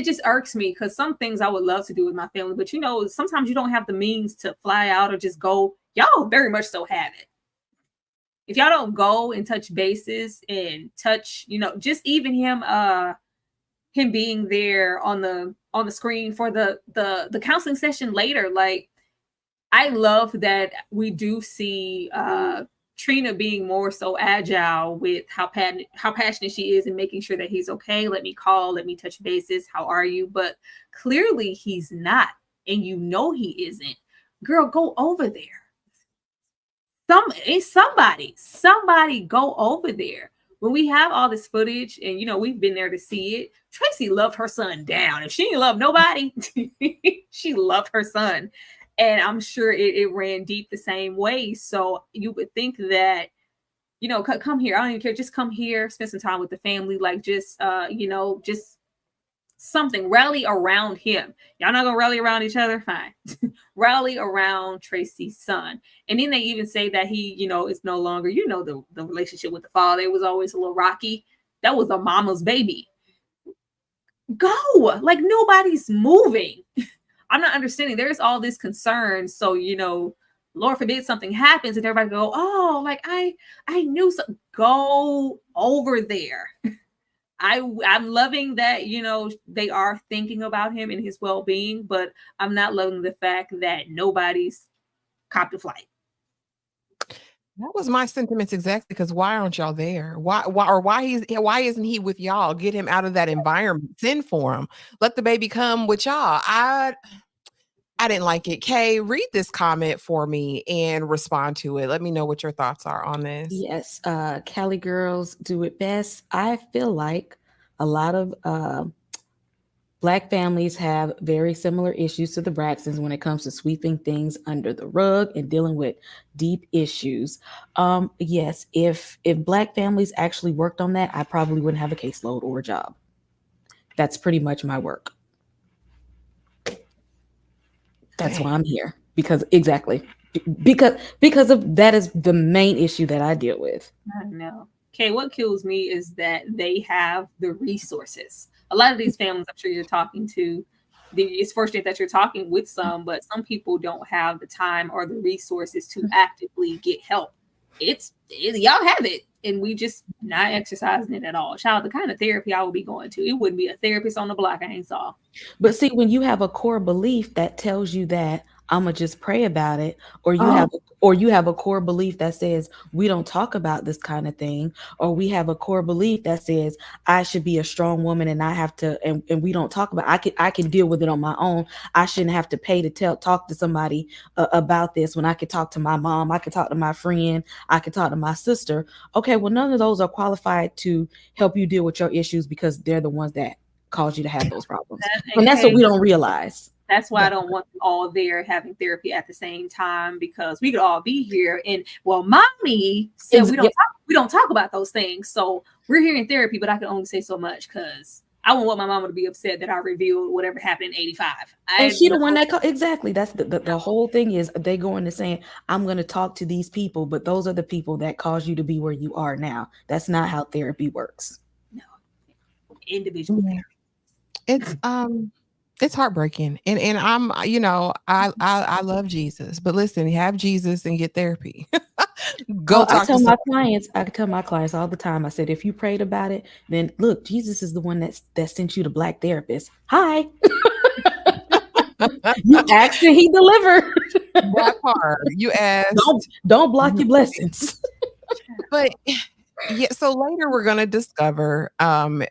just irks me, because some things I would love to do with my family, but sometimes you don't have the means to fly out or just go. Y'all very much so have it. If y'all don't go and touch bases and touch, just even him being there on the screen for the counseling session later. Like, I love that we do see Trina being more so agile with how passionate she is and making sure that he's okay. Let me call, let me touch bases. How are you? But clearly he's not. And he isn't. Girl, go over there. Somebody go over there. When we have all this footage and, we've been there to see it, Traci loved her son down. If she didn't love nobody, she loved her son. And I'm sure it ran deep the same way. So you would think that, come here. I don't even care. Just come here, spend some time with the family. Like, just something. Rally around him. Y'all not gonna rally around each other? Fine. Rally around Traci's son. And then they even say that he, is no longer, the relationship with the father. It was always a little rocky. That was a mama's baby. Go. Like, nobody's moving. I'm not understanding. There's all this concern. So, Lord forbid something happens and everybody go, oh, like I knew something. Go over there. I'm loving that, you know, they are thinking about him and his well-being, but I'm not loving the fact that nobody's copped a flight. That was my sentiments exactly. Because why aren't y'all there? Why isn't he with y'all? Get him out of that environment. Send for him. Let the baby come with y'all. I didn't like it. Kay, read this comment for me and respond to it. Let me know what your thoughts are on this. Yes, Cali girls do it best. I feel like a lot of Black families have very similar issues to the Braxtons when it comes to sweeping things under the rug and dealing with deep issues. Yes, if Black families actually worked on that, I probably wouldn't have a caseload or a job. That's pretty much my work. That's why I'm here, because of that is the main issue that I deal with. I know. Okay, what kills me is that they have the resources. A lot of these families, I'm sure you're talking to, it's fortunate that you're talking with some, but some people don't have the time or the resources to actively get help. Y'all have it, and we just not exercising it at all. Child, the kind of therapy I would be going to, it wouldn't be a therapist on the block I ain't saw. But see, when you have a core belief that tells you that I'm gonna just pray about it, or you have a core belief that says we don't talk about this kind of thing, or we have a core belief that says I should be a strong woman and I have to, and we don't talk about, I can deal with it on my own. I shouldn't have to pay to talk to somebody about this when I could talk to my mom, I could talk to my friend, I could talk to my sister. Okay, well, none of those are qualified to help you deal with your issues because they're the ones that cause you to have those problems. And that's what we don't realize. That's why I don't want them all there having therapy at the same time, because we could all be here and, well, mommy said we don't talk about those things. So we're here in therapy, but I can only say so much because I won't want my mama to be upset that I revealed whatever happened in 85. And she the one that exactly. That's the whole thing is they go into saying, I'm going to talk to these people, but those are the people that cause you to be where you are now. That's not how therapy works. No. Individual therapy. It's heartbreaking. And I'm, you know, I love Jesus, but listen, have Jesus and get therapy. I tell my clients all the time. I said, if you prayed about it, then look, Jesus is the one that sent you to Black therapists. Hi. You asked and he delivered. That part. You asked. Don't block your blessings. But yeah, so later we're going to discover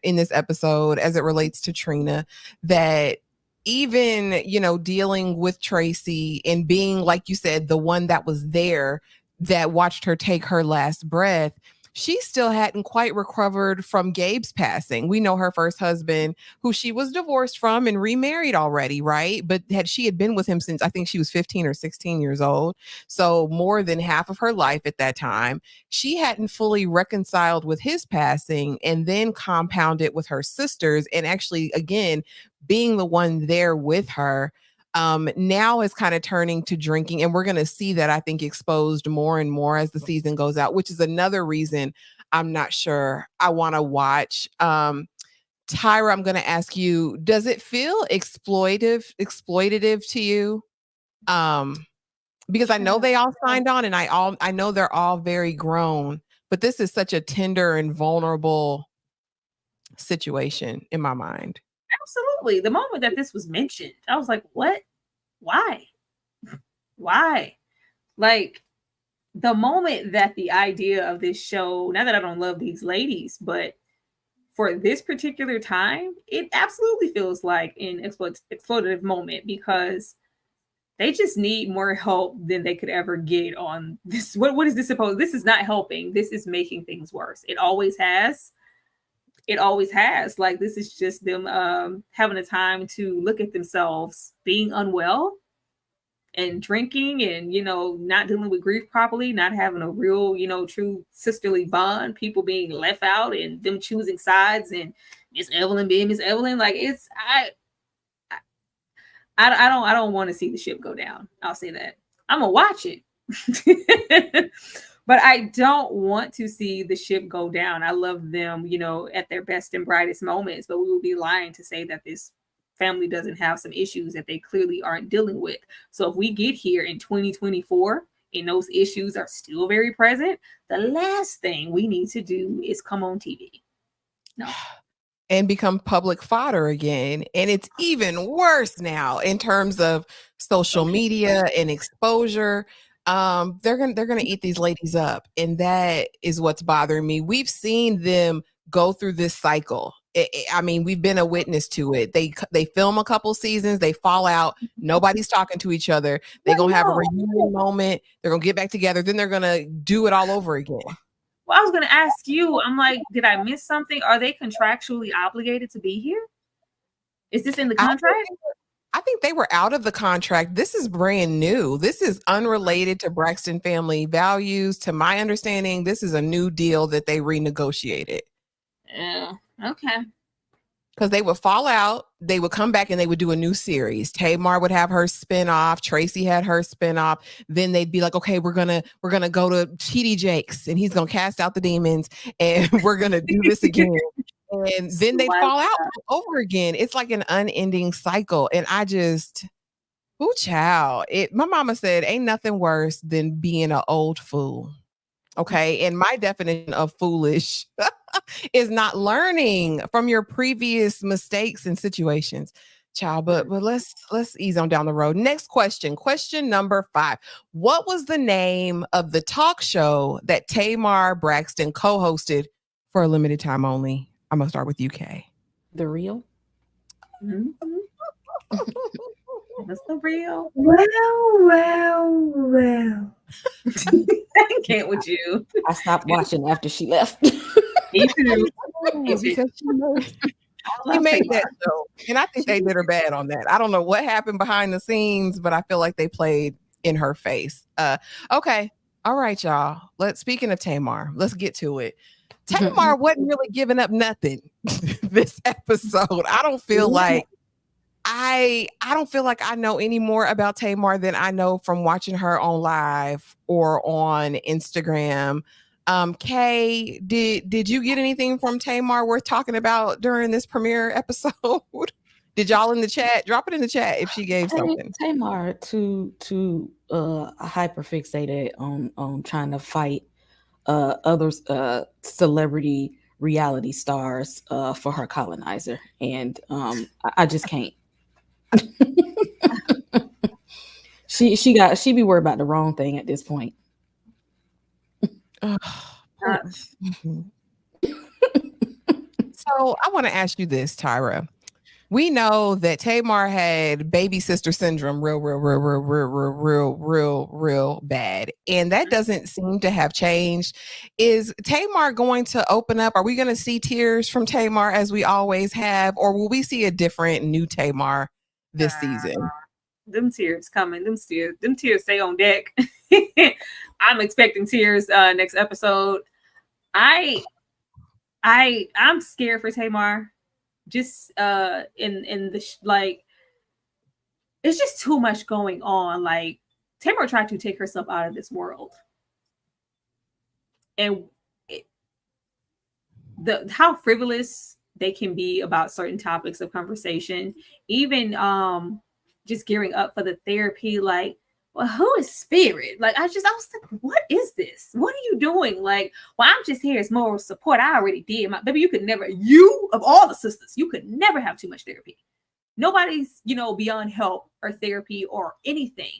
in this episode, as it relates to Trina, that even, you know, dealing with Traci and being, like you said, the one that was there that watched her take her last breath, she still hadn't quite recovered from Gabe's passing. We know her first husband, who she was divorced from and remarried already, right? But she had been with him since I think she was 15 or 16 years old. So more than half of her life at that time. She hadn't fully reconciled with his passing, and then compounded with her sisters, and actually, again, being the one there with her. Now is kind of turning to drinking, and we're going to see that, I think, exposed more and more as the season goes out, which is another reason I'm not sure I want to watch. Tyra, I'm going to ask you, does it feel exploitative to you? Because I know they all signed on, and I know they're all very grown, but this is such a tender and vulnerable situation in my mind. Absolutely. The moment that this was mentioned, I was like, what? Why? Why? Like, the moment that the idea of this show, not that I don't love these ladies, but for this particular time, it absolutely feels like an exploitative moment, because they just need more help than they could ever get on this. What is this supposed? This is not helping. This is making things worse. It always has. It always has. Like, this is just them having a time to look at themselves being unwell and drinking and, you know, not dealing with grief properly, not having a real, you know, true sisterly bond, people being left out and them choosing sides, and Miss Evelyn being Miss Evelyn. Like, it's I don't want to see the ship go down. I'll say that. I'm gonna watch it. But I don't want to see the ship go down. I love them, you know, at their best and brightest moments, but we would be lying to say that this family doesn't have some issues that they clearly aren't dealing with. So if we get here in 2024 and those issues are still very present, the last thing we need to do is come on TV. No. And become public fodder again. And it's even worse now in terms of social media and exposure. They're gonna eat these ladies up, and that is what's bothering me. We've seen them go through this cycle. I mean, we've been a witness to it. They film a couple seasons, they fall out, nobody's talking to each other. They're gonna have a reunion moment, they're gonna get back together, then they're gonna do it all over again. Well, I was going to ask you, I'm like, did I miss something? Are they contractually obligated to be here? Is this in the contract? I think they were out of the contract. This is brand new. This is unrelated to Braxton family values. To my understanding, this is a new deal that they renegotiated. Yeah. Okay. Because they would fall out, they would come back and they would do a new series. Tamar would have her spinoff. Traci had her spinoff. Then they'd be like, okay, we're gonna go to TD Jakes and he's gonna cast out the demons and we're gonna do this again. And then they'd fall out over again. It's like an unending cycle. And I just, ooh, child. My mama said, ain't nothing worse than being an old fool. Okay. And my definition of foolish is not learning from your previous mistakes and situations. Child, but let's ease on down the road. Next question. Question number 5. What was the name of the talk show that Tamar Braxton co-hosted for a limited time only? I'm gonna start with UK. The Real? Mm-hmm. That's the Real. Well. I can't with you. I stopped watching after she left. Me too. She made that show, and I think they did her bad on that. I don't know what happened behind the scenes, but I feel like they played in her face. Okay, all right, y'all. Speaking of Tamar, let's get to it. Tamar wasn't really giving up nothing this episode. I don't feel like I don't feel like I know any more about Tamar than I know from watching her on live or on Instagram. Kay, did you get anything from Tamar worth talking about during this premiere episode? Did y'all in the chat drop it in the chat if she gave something? Tamar too hyperfixated on trying to fight others celebrity reality stars for her colonizer, and I just can't. she be worried about the wrong thing at this point. So I want to ask you this, Tyra. We know that Tamar had baby sister syndrome real bad. And that doesn't seem to have changed. Is Tamar going to open up? Are we going to see tears from Tamar as we always have? Or will we see a different new Tamar this season? Them tears coming. Them tears stay on deck. I'm expecting tears next episode. I'm scared for Tamar. Just in the like, it's just too much going on. Like, Tamar tried to take herself out of this world, and how frivolous they can be about certain topics of conversation, even just gearing up for the therapy. Like, well, who is Spirit? Like, I was like, what is this? What are you doing? Like, well, I'm just here as moral support. I already did. Baby, you of all the sisters, you could never have too much therapy. Nobody's, beyond help or therapy or anything.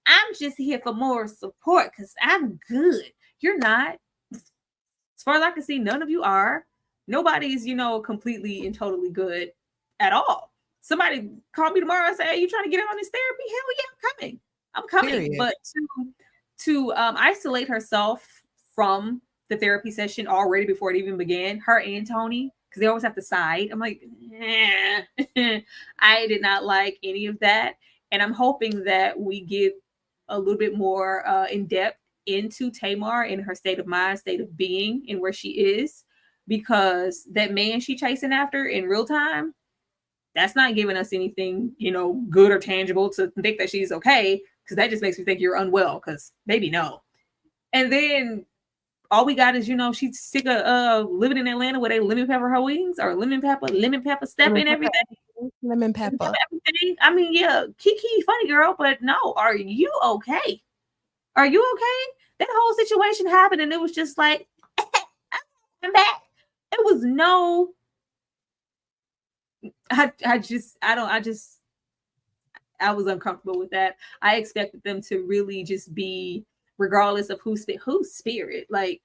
I'm just here for moral support because I'm good. You're not. As far as I can see, none of you are. Nobody's, completely and totally good at all. Somebody call me tomorrow and say, hey, you trying to get in on this therapy? Hell yeah, I'm coming. Period. But to isolate herself from the therapy session already before it even began, her and Tony, because they always have to side. I'm like, I did not like any of that. And I'm hoping that we get a little bit more in depth into Tamar and her state of mind, state of being, and where she is, because that man she chasing after in real time, that's not giving us anything, good or tangible to think that she's okay, because that just makes me think you're unwell, because maybe no. And then all we got is, she's sick of living in Atlanta where they lemon pepper her wings, or lemon pepper step in everything. Lemon pepper. Everything. I mean, yeah, Kiki, funny girl, but no, are you okay? Are you okay? That whole situation happened, and it was just like, I'm back. It was no. I was uncomfortable with that. I expected them to really just be, regardless of whose spirit. Like,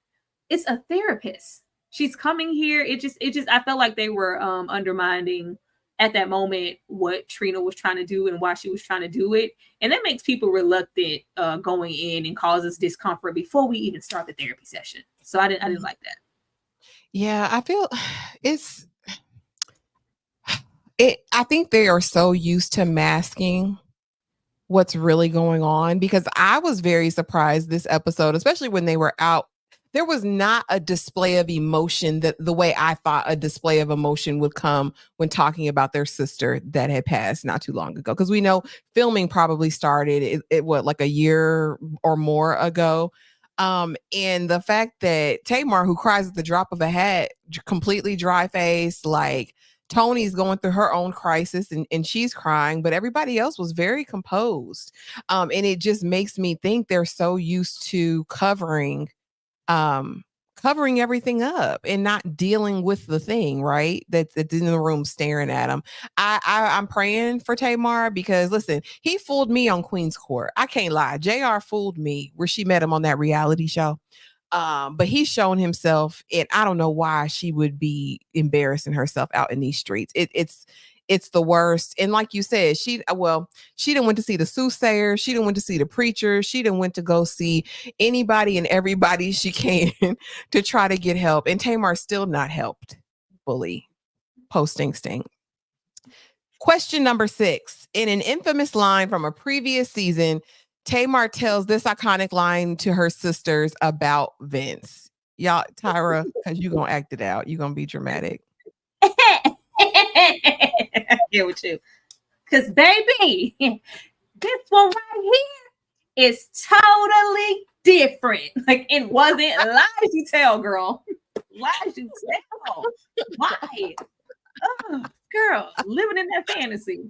it's a therapist. She's coming here. It just I felt like they were undermining at that moment what Trina was trying to do and why she was trying to do it. And that makes people reluctant going in and causes discomfort before we even start the therapy session. So I didn't like that. Yeah, I feel I think they are so used to masking what's really going on, because I was very surprised this episode, especially when they were out. There was not a display of emotion that the way I thought a display of emotion would come when talking about their sister that had passed not too long ago. Because we know filming probably started like a year or more ago. And the fact that Tamar, who cries at the drop of a hat, completely dry faced, like Tony's going through her own crisis and she's crying, but everybody else was very composed. And it just makes me think they're so used to covering everything up and not dealing with the thing, right? That's in the room staring at them. I'm praying for Tamar, because listen, he fooled me on Queen's Court. I can't lie. JR fooled me where she met him on that reality show. But he's shown himself, and I don't know why she would be embarrassing herself out in these streets. It's the worst. And like you said, she didn't went to see the soothsayer. She didn't went to see the preacher. She didn't went to go see anybody and everybody she can to try to get help. And Tamar's still not helped fully post-Sting. Question number 6. In an infamous line from a previous season, Tamar tells this iconic line to her sisters about Vince. Y'all, Tyra, because you're going to act it out. You're going to be dramatic. I get with you. Because, baby, this one right here is totally different. Like, it wasn't lies you tell, girl. Lies you tell. Why? Oh, girl, living in that fantasy.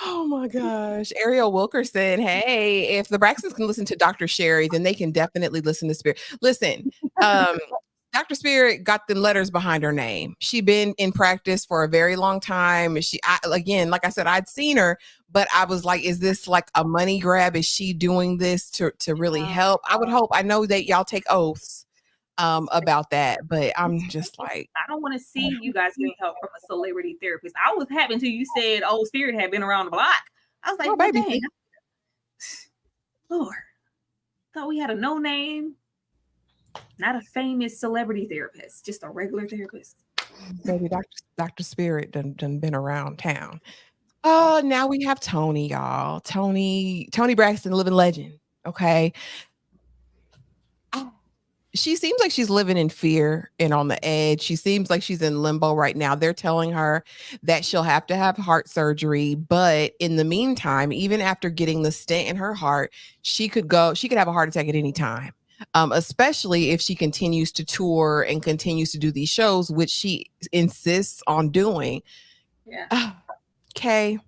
Oh my gosh. Ariel Wilkerson. Hey, if the Braxtons can listen to Dr. Sherry, then they can definitely listen to Spirit. Listen, Dr. Spirit got the letters behind her name. She been in practice for a very long time. Again, like I said, I'd seen her, but I was like, is this like a money grab? Is she doing this to really help? I would hope. I know that y'all take oaths about that, but I'm just like, I don't want to see you guys getting help from a celebrity therapist. I was happy until you said old Spirit had been around the block. I was like, baby, dang. Lord, thought we had a no name, not a famous celebrity therapist, just a regular therapist. Baby, Dr. Spirit done been around town. Oh, now we have Tony, y'all. Tony Braxton, living legend. Okay. She seems like she's living in fear and on the edge. She seems like she's in limbo right now. They're telling her that she'll have to have heart surgery, but in the meantime, even after getting the stent in her heart, she could have a heart attack at any time. Especially if she continues to tour and continues to do these shows, which she insists on doing. Yeah. Okay.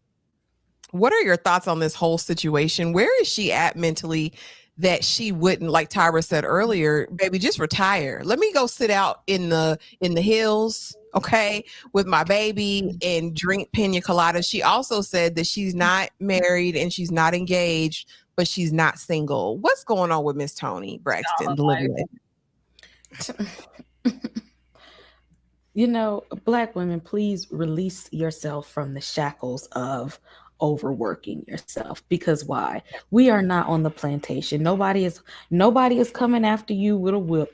What are your thoughts on this whole situation? Where is she at mentally that she wouldn't, like Tyra said earlier, baby, just retire. Let me go sit out in the hills, okay, with my baby and drink pina coladas. She also said that she's not married and she's not engaged, but she's not single. What's going on with Miss Toni Braxton, the living legend? You know, Black women, please release yourself from the shackles of overworking yourself. Because why? We are not on the plantation. Nobody is coming after you with a whip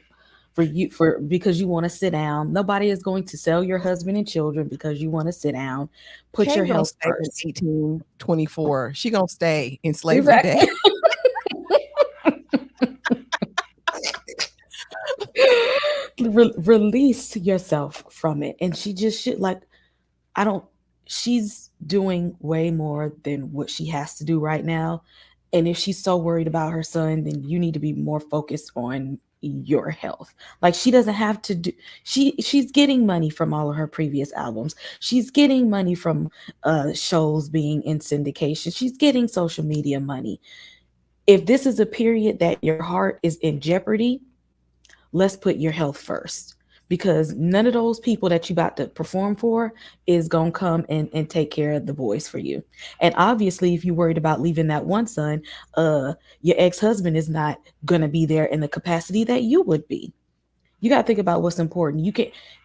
because you want to sit down. Nobody is going to sell your husband and children because you want to sit down. Put your health first. 1824. She gonna stay in slavery. Exactly. Release yourself from it. And she just should, like, she's doing way more than what she has to do right now. And if she's so worried about her son, then you need to be more focused on your health. Like, she doesn't have to do, she's getting money from all of her previous albums. She's getting money from shows being in syndication. She's getting social media money. if this is a period that your heart is in jeopardy, let's put your health first, because none of those people that you about to perform for is going to come and take care of the boys for you. And obviously, if you're worried about leaving that one son, your ex-husband is not going to be there in the capacity that you would be. You got to think about what's important.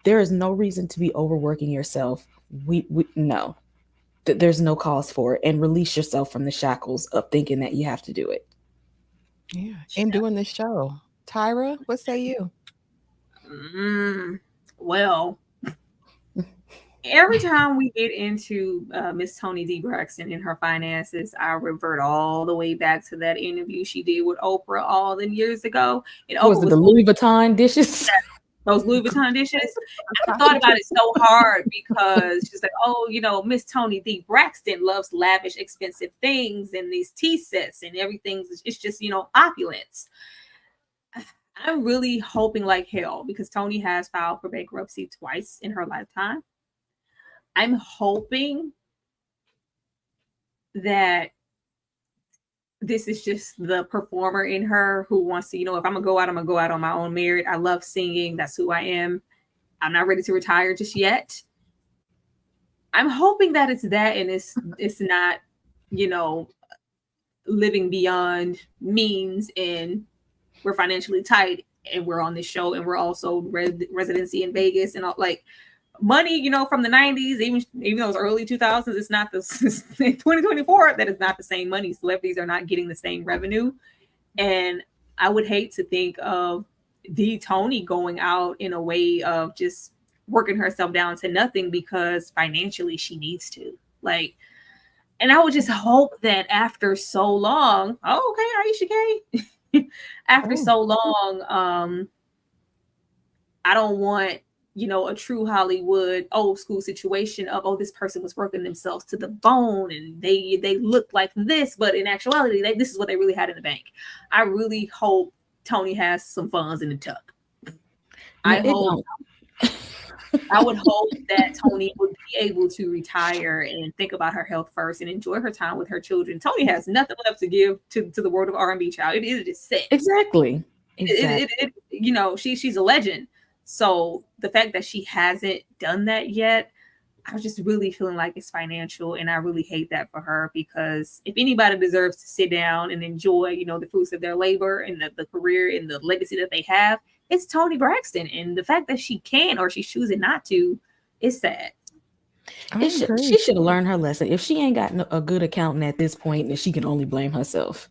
There is no reason to be overworking yourself. No, there's no cause for it, and release yourself from the shackles of thinking that you have to do it. Yeah. And doing this show. Tyra, what say you? Well, every time we get into Miss Toni D. Braxton and her finances, I revert all the way back to that interview she did with Oprah all them years ago. And Was it the Louis Vuitton dishes? Those Louis Vuitton dishes. I thought about it so hard because she's like, oh, Miss Toni D. Braxton loves lavish, expensive things and these tea sets and everything. It's just, opulence. I'm really hoping like hell, because Toni has filed for bankruptcy twice in her lifetime. I'm hoping that this is just the performer in her who wants to, if I'm gonna go out, I'm gonna go out on my own merit. I love singing. That's who I am. I'm not ready to retire just yet. I'm hoping that it's that, and it's not, living beyond means, and we're financially tight, and we're on this show, and we're also residency in Vegas, and all, like, money, from the 90s, even those early 2000s, it's not the 2024. That is not the same money. Celebrities are not getting the same revenue, and I would hate to think of the Toni going out in a way of just working herself down to nothing because financially she needs to. Like, and I would just hope that after so long, Aisha K. After so long, I don't want, a true Hollywood old school situation of, this person was working themselves to the bone and they look like this, but in actuality, this is what they really had in the bank. I really hope Toni has some funds in the tuck. I would hope that Toni would be able to retire and think about her health first and enjoy her time with her children. Toni has nothing left to give to the world of R&B, child. It is just set. Exactly. She's a legend. So the fact that she hasn't done that yet, I was just really feeling like it's financial, and I really hate that for her, because if anybody deserves to sit down and enjoy, the fruits of their labor and the career and the legacy that they have, it's Toni Braxton. And the fact that she can, or she's choosing not to, is sad. She should have learned her lesson. If she ain't got a good accountant at this point, then she can only blame herself.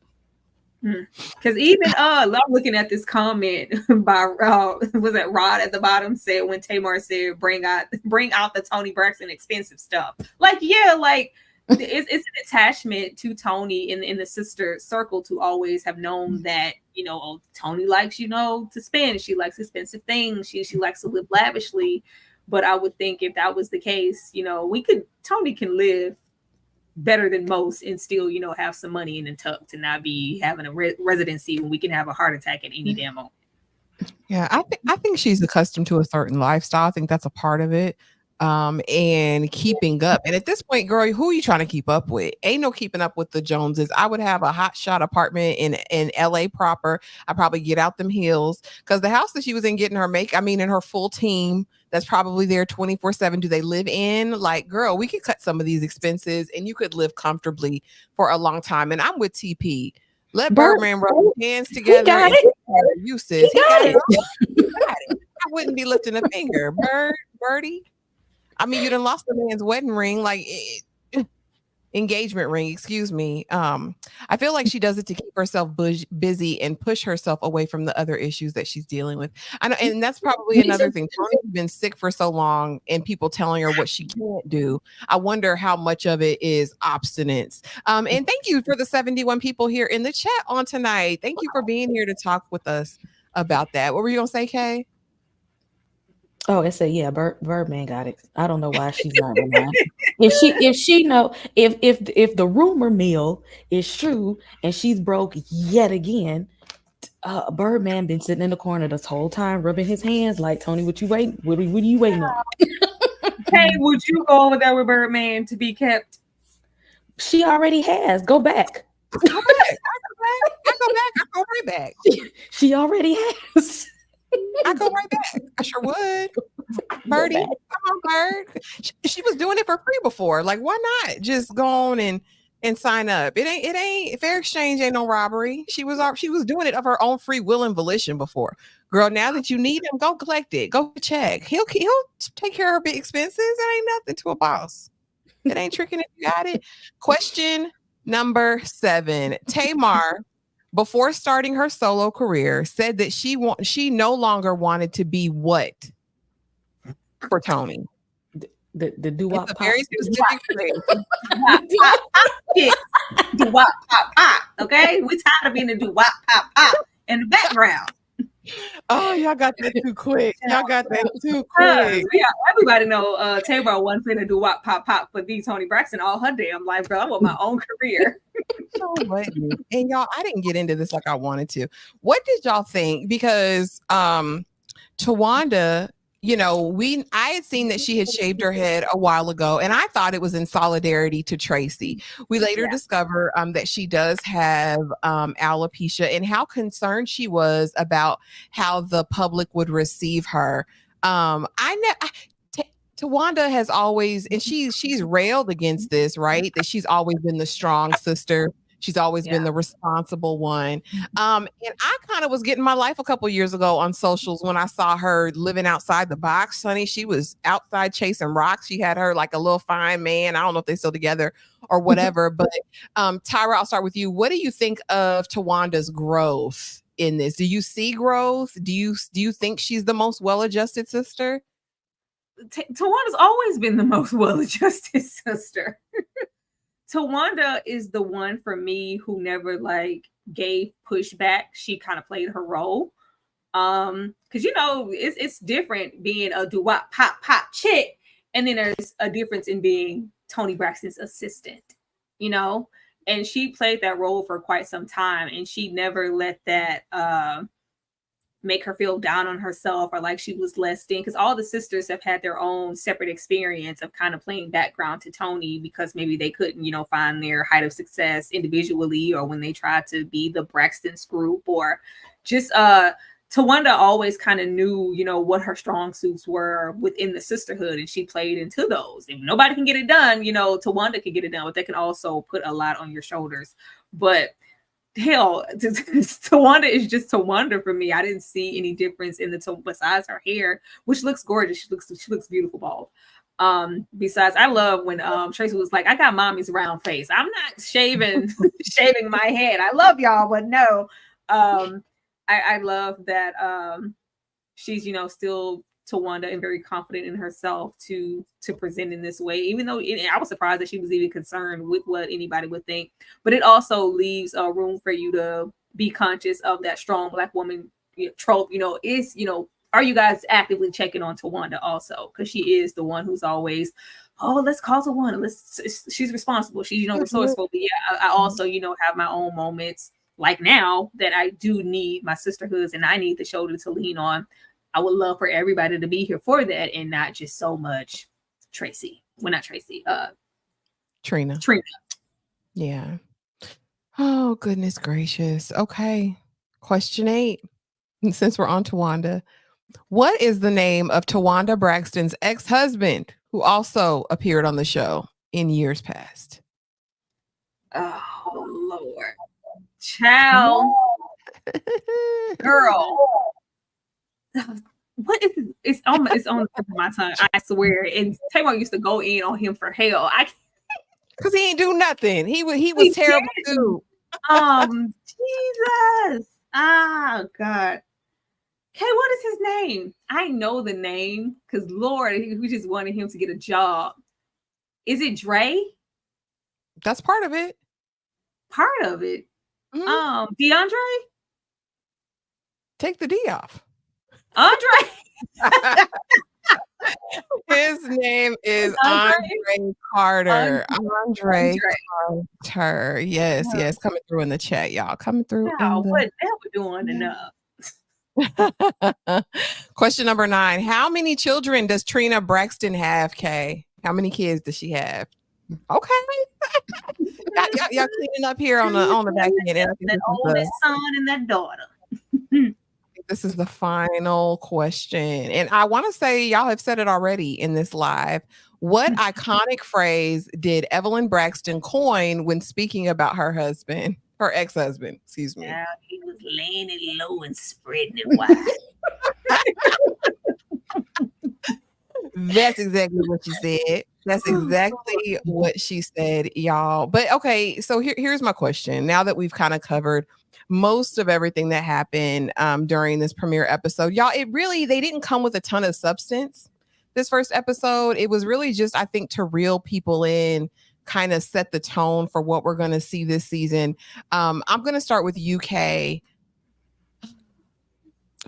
Because even I'm looking at this comment by was it Rod at the bottom, said when Tamar said bring out the Toni Braxton expensive stuff. Like, yeah, like it's an attachment to Toni in the sister circle to always have known that, Toni likes, to spend. She likes expensive things. She likes to live lavishly. But I would think if that was the case, Toni can live better than most and still, have some money in the tuck to not be having a residency when we can have a heart attack at any damn moment. Yeah, I think she's accustomed to a certain lifestyle. I think that's a part of it. And keeping up. And at this point, girl, who are you trying to keep up with? Ain't no keeping up with the Joneses. I would have a hot shot apartment in LA proper. I'd probably get out them hills, because the house that she was in getting her in her full team that's probably there 24/7. Do they live in? Like, girl, we could cut some of these expenses and you could live comfortably for a long time. And I'm with TP. Let Birdman rub his hands together. He got it. I wouldn't be lifting a finger. Birdie. I mean, you done lost the man's wedding ring, engagement ring, excuse me. I feel like she does it to keep herself busy and push herself away from the other issues that she's dealing with. I know, and that's probably another thing. Toni's been sick for so long, and people telling her what she can't do. I wonder how much of it is obstinance. And thank you for the 71 people here in the chat on tonight. Thank you for being here to talk with us about that. What were you gonna say, Kay? Oh, it said, yeah, Birdman got it. I don't know why she's not lying. If she know, if the rumor mill is true and she's broke yet again, Birdman been sitting in the corner this whole time, rubbing his hands like, Toni, what you waiting? What are you waiting on? Hey, would you go over there with Birdman to be kept? She already has. Go back. I back. She already has. I go right back. I sure would. Birdie, come on, Bird. She was doing it for free before. Like, why not just go on and sign up? It ain't fair exchange. Ain't no robbery. She was doing it of her own free will and volition before. Girl, now that you need him, go collect it. Go check. He'll take care of her big expenses. It ain't nothing to a boss. It ain't tricking if you got it. Question number 7. Tamar, before starting her solo career, said that she no longer wanted to be what for Tony? The doo-wop It's a pop. very specific thing. Do-wop, pop, pop. Okay? We tired of being the do-wop, pop, pop in the background. Oh, y'all got that too quick. Y'all got that too quick. Yeah, everybody know Tamar wasn't finna do wop pop pop for the Toni Braxton all her damn life, girl. I want my own career. And y'all, I didn't get into this like I wanted to. What did y'all think? Because Towanda, I had seen that she had shaved her head a while ago, and I thought it was in solidarity to Traci. We later discover that she does have alopecia, and how concerned she was about how the public would receive her. Towanda has always, and she's railed against this, right? That she's always been the strong sister. She's always been the responsible one. And I kind of was getting my life a couple years ago on socials when I saw her living outside the box. Honey, she was outside chasing rocks. She had her like a little fine man. I don't know if they're still together or whatever. But Tyra, I'll start with you. What do you think of Tawanda's growth in this? Do you see growth? Do you think she's the most well-adjusted sister? Tawanda's always been the most well-adjusted sister. Towanda is the one for me who never gave pushback. She kind of played her role. Because it's different being a doo-wop pop pop chick, and then there's a difference in being Toni Braxton's assistant, and she played that role for quite some time, and she never let that make her feel down on herself or like she was less than, because all the sisters have had their own separate experience of kind of playing background to Toni because maybe they couldn't, find their height of success individually, or when they tried to be the Braxtons group, or just Towanda always kind of knew, what her strong suits were within the sisterhood, and she played into those. If nobody can get it done, Towanda can get it done, but they can also put a lot on your shoulders. But hell, Towanda is just Towanda for me. I didn't see any difference in besides her hair, which looks gorgeous. She looks beautiful bald. Besides, I love when Traci was like, I got mommy's round face. I'm not shaving my head. I love y'all, but no. I love that she's still Towanda and very confident in herself to present in this way, even though I was surprised that she was even concerned with what anybody would think. But it also leaves a room for you to be conscious of that strong Black woman trope. Are you guys actively checking on Towanda also? Because she is the one who's always, let's call Towanda. She's responsible. She's resourceful. But yeah, I also have my own moments like now that I do need my sisterhoods and I need the shoulder to lean on. I would love for everybody to be here for that and not just so much Traci. Well, not Traci. Trina. Yeah. Oh, goodness gracious. Okay. Question 8. Since we're on Towanda, what is the name of Towanda Braxton's ex-husband who also appeared on the show in years past? Oh, Lord. Child. Girl. What is it? It's on the tip of my tongue, I swear. And Tamar used to go in on him for hell. Because he ain't do nothing. He was terrible too. Jesus. Oh God. Okay, what is his name? I know the name because Lord, we just wanted him to get a job. Is it Dre? That's part of it. Part of it. Mm-hmm. DeAndre? Take the D off. Andre. His name is Andre Carter. Andre Carter. Yes, yes. Coming through in the chat, y'all. Coming through. What we're doing enough. Question number 9. How many children does Trina Braxton have, Kay? How many kids does she have? Okay. Y'all cleaning up here on the back end. And I think That oldest son and that daughter. this is the final question. And I want to say y'all have said it already in this live. What iconic phrase did Evelyn Braxton coin when speaking about her husband, her ex-husband, excuse me? Yeah, he was laying it low and spreading it wide. That's exactly what she said. That's exactly what she said, y'all. But okay, so here's my question. Now that we've kind of covered most of everything that happened during this premiere episode, y'all, they didn't come with a ton of substance. This first episode, it was really just, I think, to reel people in, kind of set the tone for what we're going to see this season. I'm going to start with UK.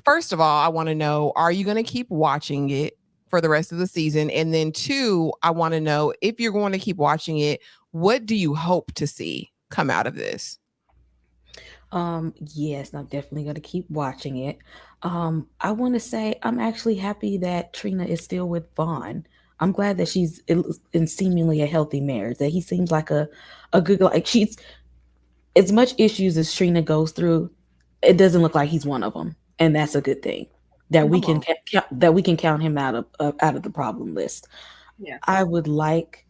First of all, I want to know, are you going to keep watching it for the rest of the season? And then 2, I want to know, if you're going to keep watching it, what do you hope to see come out of this? Yes, I'm definitely going to keep watching it. I want to say I'm actually happy that Trina is still with Vaughn. I'm glad that she's in seemingly a healthy marriage, that he seems like a good, like, she's, as much issues as Trina goes through, it doesn't look like he's one of them. And that's a good thing, that we can count him out of the problem list. Yeah. I would like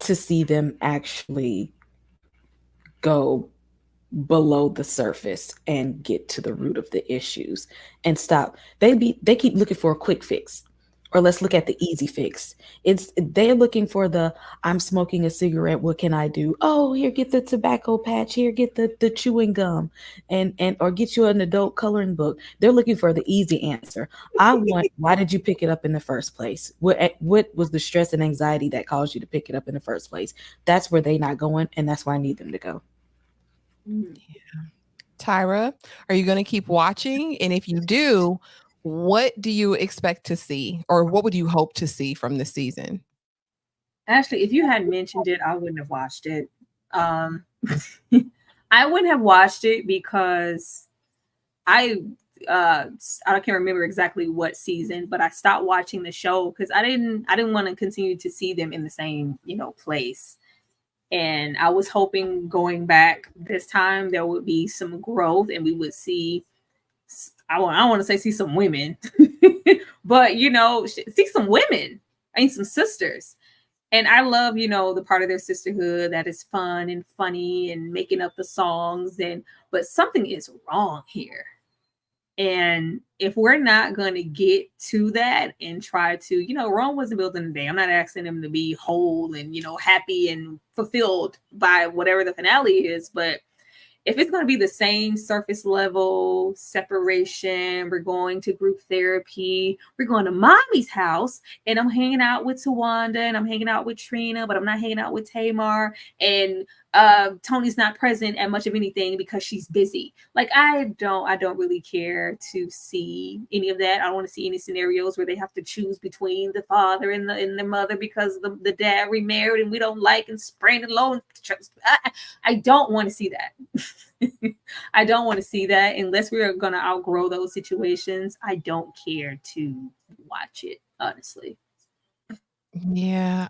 to see them actually go below the surface and get to the root of the issues and stop. They keep looking for a quick fix, or let's look at the easy fix. They're looking for the, I'm smoking a cigarette, what can I do? Oh, here, get the tobacco patch, here, get the chewing gum, and or get you an adult coloring book. They're looking for the easy answer. I want, why did you pick it up in the first place? What was the stress and anxiety that caused you to pick it up in the first place? That's where they're not going, and that's where I need them to go. Yeah. Tyra, are you going to keep watching? And if you do, what do you expect to see, or what would you hope to see from this season? Actually, if you hadn't mentioned it, I wouldn't have watched it. I wouldn't have watched it because I can't remember exactly what season, but I stopped watching the show because I didn't want to continue to see them in the same, place. And I was hoping going back this time there would be some growth and we would see, I want to say see some women, but see some women, some sisters. And I love, the part of their sisterhood that is fun and funny and making up the songs, but something is wrong here. And if we're not going to get to that and try to, Rome wasn't built in a day. I'm not asking them to be whole and, happy and fulfilled by whatever the finale is. But if it's going to be the same surface level separation, we're going to group therapy, we're going to mommy's house, and I'm hanging out with Towanda and I'm hanging out with Trina, but I'm not hanging out with Tamar, and Tony's not present at much of anything because she's busy. Like, I don't really care to see any of that. I don't want to see any scenarios where they have to choose between the father and the mother because the dad remarried and we don't like and spraying it low. I don't want to see that. I don't want to see that unless we're going to outgrow those situations. I don't care to watch it, honestly. Yeah,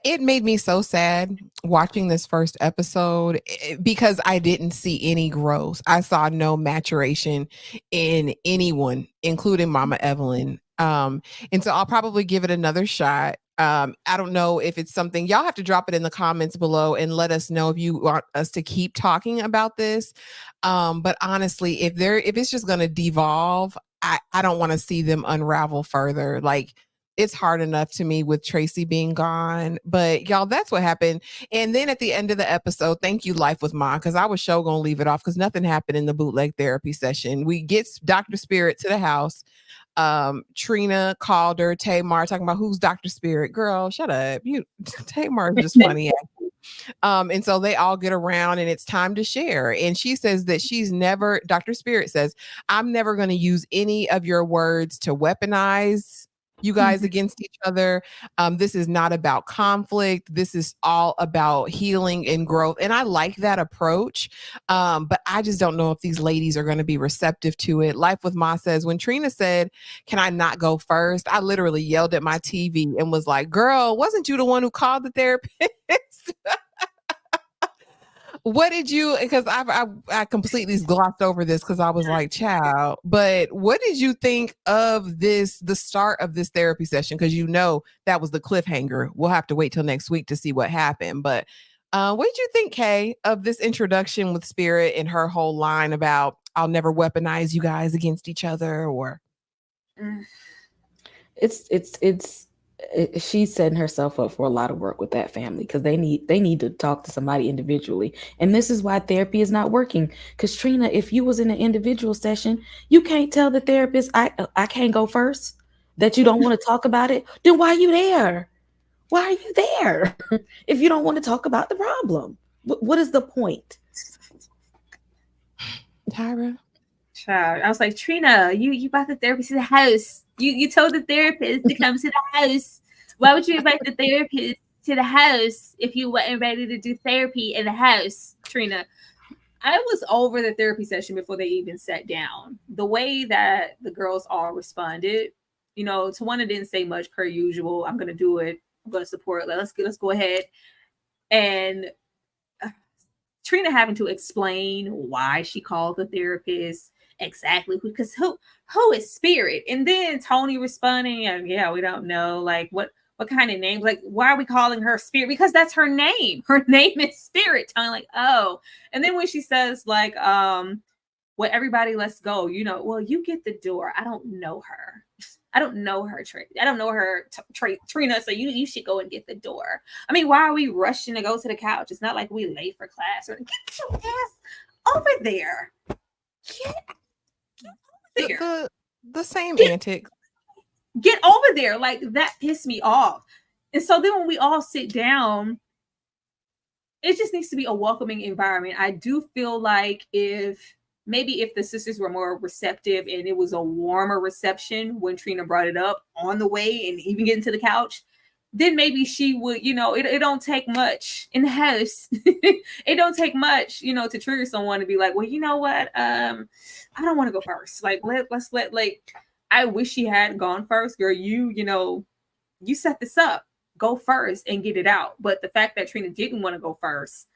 it made me so sad watching this first episode because I didn't see any growth. I saw no maturation in anyone, including Mama Evelyn. And so I'll probably give it another shot. I don't know if it's something, y'all have to drop it in the comments below and let us know if you want us to keep talking about this. But honestly, if it's just going to devolve, I don't want to see them unravel further. Like, it's hard enough to me with Traci being gone, but y'all, that's what happened. And then at the end of the episode, thank you, Life with Ma, because I was sure gonna leave it off because nothing happened in the bootleg therapy session. We get Dr. Spirit to the house. Trina called her, Tamar, talking about who's Dr. Spirit. Girl, shut up. Tamar is just funny. And so they all get around and it's time to share. And she says that Dr. Spirit says, I'm never going to use any of your words to weaponize you guys against each other. This is not about conflict. This is all about healing and growth. And I like that approach. But I just don't know if these ladies are going to be receptive to it. Life with Ma says, when Trina said, "Can I not go first?" I literally yelled at my TV and was like, "Girl, wasn't you the one who called the therapist?" What did you, because I completely glossed over this because I was like, child, but what did you think of this, the start of this therapy session? Because you know that was the cliffhanger. We'll have to wait till next week to see what happened. But what did you think, Kay, of this introduction with Spirit and her whole line about, "I'll never weaponize you guys against each other," or she's setting herself up for a lot of work with that family, because they need to talk to somebody individually. And this is why therapy is not working. Because Trina, if you was in an individual session, you can't tell the therapist, I can't go first, that you don't want to talk about it. Then why are you there? Why are you there if you don't want to talk about the problem? What is the point? Tyra? Child, I was like, Trina, you brought the therapist to the house. You told the therapist to come to the house. Why would you invite the therapist to the house if you weren't ready to do therapy in the house, Trina? I was over the therapy session before they even sat down. The way that the girls all responded, Towanda didn't say much per usual. I'm gonna do it. I'm gonna support it. Let's go ahead. And Trina having to explain why she called the therapist exactly, because who is Spirit? And then Tony responding, yeah, we don't know, like what kind of name, like why are we calling her Spirit? Because that's her name. Her name is Spirit. Tony, like, oh. And then when she says like, well, everybody, let's go, well, you get the door. I don't know her. I don't know her, Trina, so you should go and get the door. I mean, why are we rushing to go to the couch? It's not like we late for class. Or get your ass over there. Get over there. The same antics. Get over there. Like, that pissed me off. And so then when we all sit down, it just needs to be a welcoming environment. I do feel like if the sisters were more receptive and it was a warmer reception when Trina brought it up on the way and even getting to the couch, then maybe she would, it don't take much in the house. It don't take much, to trigger someone to be like, well, you know what? I don't want to go first. Like, let's I wish she had gone first, girl. You set this up, go first and get it out. But the fact that Trina didn't want to go first,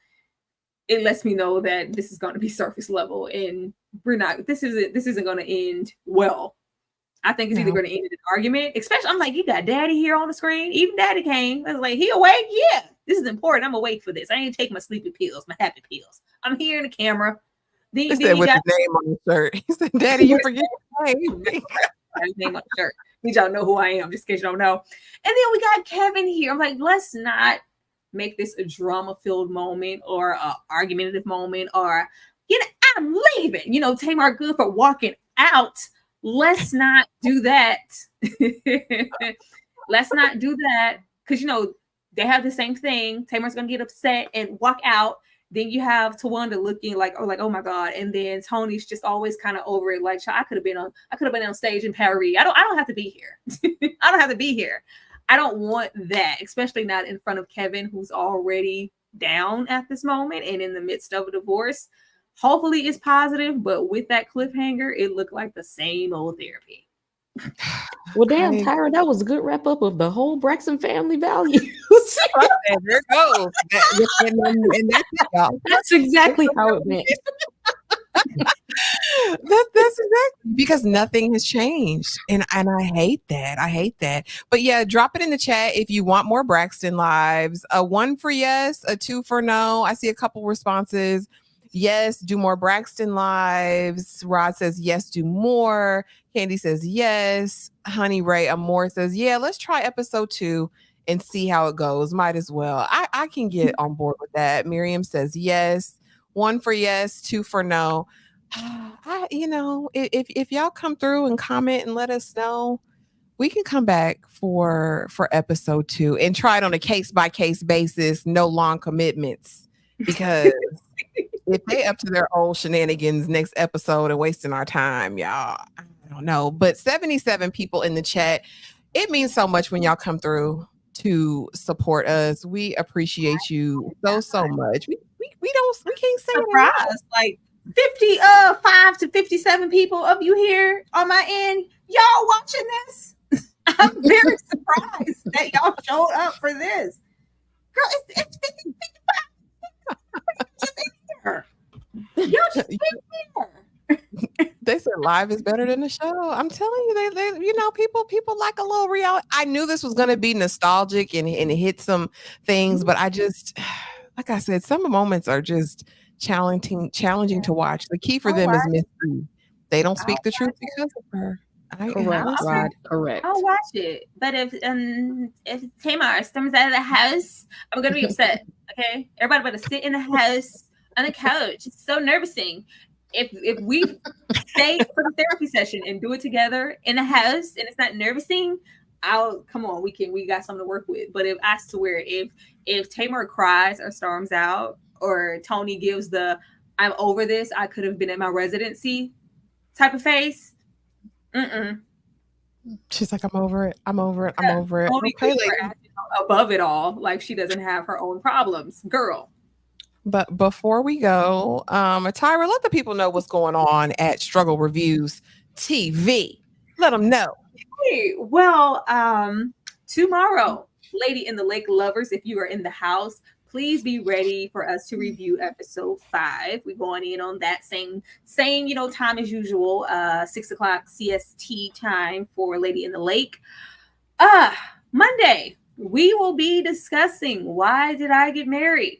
it lets me know that this is going to be surface level, and this isn't going to end well. I think it's either going to end in an argument, especially, I'm like, you got Daddy here on the screen. Even Daddy came. I was like, he awake? Yeah, this is important. I'm awake for this. I ain't take my sleepy pills, my happy pills. I'm here in the camera. He said with his name on the shirt. He said, Daddy, you forget his name. His name on the shirt. Need y'all know who I am, just in case you don't know. And then we got Kevin here. I'm like, let's not make this a drama-filled moment or an argumentative moment, or, I'm leaving. Tamar good for walking out. Let's not do that. Let's not do that. Because, they have the same thing. Tamar's going to get upset and walk out. Then you have Towanda looking like, oh my God. And then Tony's just always kind of over it. Like, I could have been on stage in Paris. I don't have to be here. I don't have to be here. I don't want that, especially not in front of Kevin, who's already down at this moment and in the midst of a divorce. Hopefully it's positive, but with that cliffhanger, it looked like the same old therapy. Well, damn, Tyra, that was a good wrap up of the whole Braxton family values. There it goes. That's exactly how it went. That's exactly, because nothing has changed, and I hate that. But yeah, drop it in the chat if you want more Braxton lives. A 1 for yes, a 2 for no. I see a couple responses. Yes, do more Braxton lives. Rod says yes, do more. Candy says yes. Honey Ray Amore says, yeah, let's try episode 2 and see how it goes. Might as well. I can get on board with that. Miriam says yes. 1 for yes, 2 for no. If y'all come through and comment and let us know, we can come back for episode 2 and try it on a case-by-case basis, no long commitments, because if they up to their old shenanigans next episode and wasting our time, y'all, I don't know. But 77 people in the chat. It means so much when y'all come through to support us. We appreciate you so much. We can't say it enough. Surprised, like 55 to 57 people of you here on my end. Y'all watching this? I'm very surprised that y'all showed up for this. Girl, it's 50, 55. Just in here. Y'all just in here. They said live is better than the show. I'm telling you, they you know, people like a little reality. I knew this was gonna be nostalgic and hit some things, but I just, like I said, some moments are just challenging to watch. The key for them is mystery. They don't speak the truth because of her. Correct, Rod. Correct. I'll watch it. But if Tamar storms out of the house, I'm gonna be upset. Okay, everybody better sit in the house on the couch. It's so nervousing. If we stay for the therapy session and do it together in the house and it's not nervousing, come on, we got something to work with. But I swear, if Tamar cries or storms out, or Tony gives the "I'm over this, I could have been at my residency" type of face, she's like, I'm over it. I'm over it. Okay, above it all, like she doesn't have her own problems, girl. But before we go, Tyra, let the people know what's going on at Struggle Reviews TV. Let them know. Hey, well, tomorrow, Lady in the Lake lovers, if you are in the house, please be ready for us to review episode 5. We're going in on that same time as usual, 6 o'clock CST time for Lady in the Lake. Monday, we will be discussing Why Did I Get Married?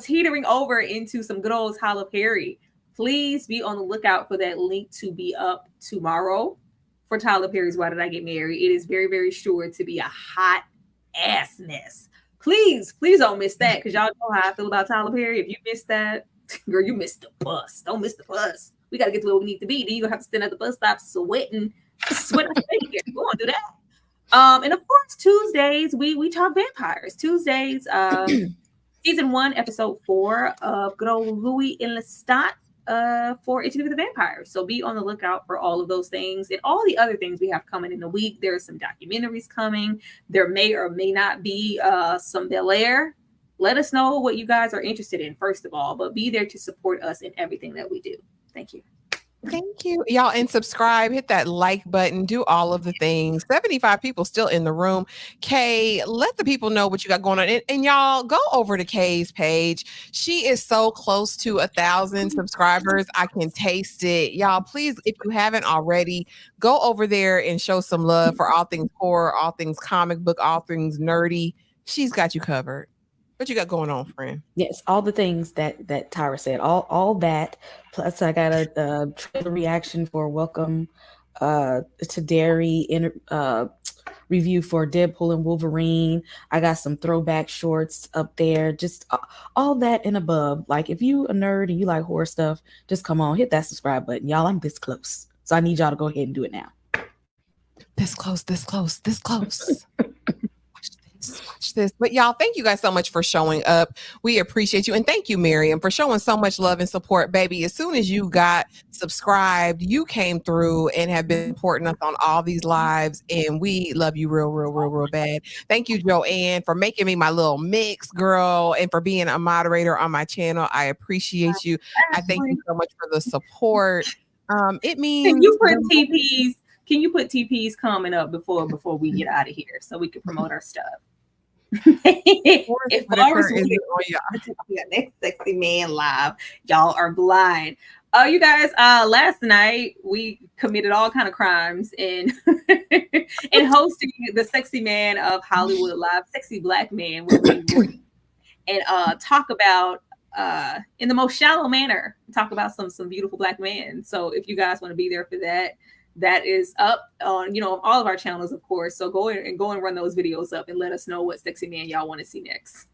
Teetering over into some good old Tyler Perry. Please be on the lookout for that link to be up tomorrow for Tyler Perry's Why Did I Get Married? It is very, very sure to be a hot ass mess. Please don't miss that, because y'all know how I feel about Tyler Perry. If you missed that, girl, you missed the bus. Don't miss the bus. We got to get to where we need to be. Then you're going to have to stand at the bus stop sweating. Go on, do that. And of course, Tuesdays, we talk vampires. Tuesdays, season 1, episode 4 of good old Louis and Lestat for Interview with the Vampires. So be on the lookout for all of those things and all the other things we have coming in the week. There are some documentaries coming. There may or may not be some Bel Air. Let us know what you guys are interested in, first of all, but be there to support us in everything that we do. Thank you. Thank you, y'all, and subscribe, hit that like button, do all of the things. 75 people still in the room. Kay, let the people know what you got going on. And y'all, go over to Kay's page. She is so close to 1,000 subscribers. I can taste it. Y'all, please, if you haven't already, go over there and show some love for all things horror, all things comic book, all things nerdy. She's got you covered. What you got going on, friend? Yes, all the things that Tyra said, all that. Plus, I got a trailer reaction for Welcome to Derry review for Deadpool and Wolverine. I got some throwback shorts up there. Just all that and above. Like, if you a nerd and you like horror stuff, just come on, hit that subscribe button, y'all. I'm this close, so I need y'all to go ahead and do it now. This close. Watch this. But y'all, thank you guys so much for showing up. We appreciate you. And thank you, Miriam, for showing so much love and support, baby. As soon as you got subscribed, you came through and have been supporting us on all these lives. And we love you real bad. Thank you, Joanne, for making me my little mix, girl, and for being a moderator on my channel. I appreciate you. I thank you so much for the support. It means... Can you put TPs coming up before we get out of here so we can promote our stuff? If ours next Sexy Man live, y'all are blind. Oh, you guys, last night we committed all kind of crimes in hosting the Sexy Man of Hollywood live, Sexy Black Man, and talk about in the most shallow manner, talk about some beautiful black men. So if you guys want to be there for that, that is up on all of our channels, of course. So go and run those videos up and let us know what sexy man y'all want to see next.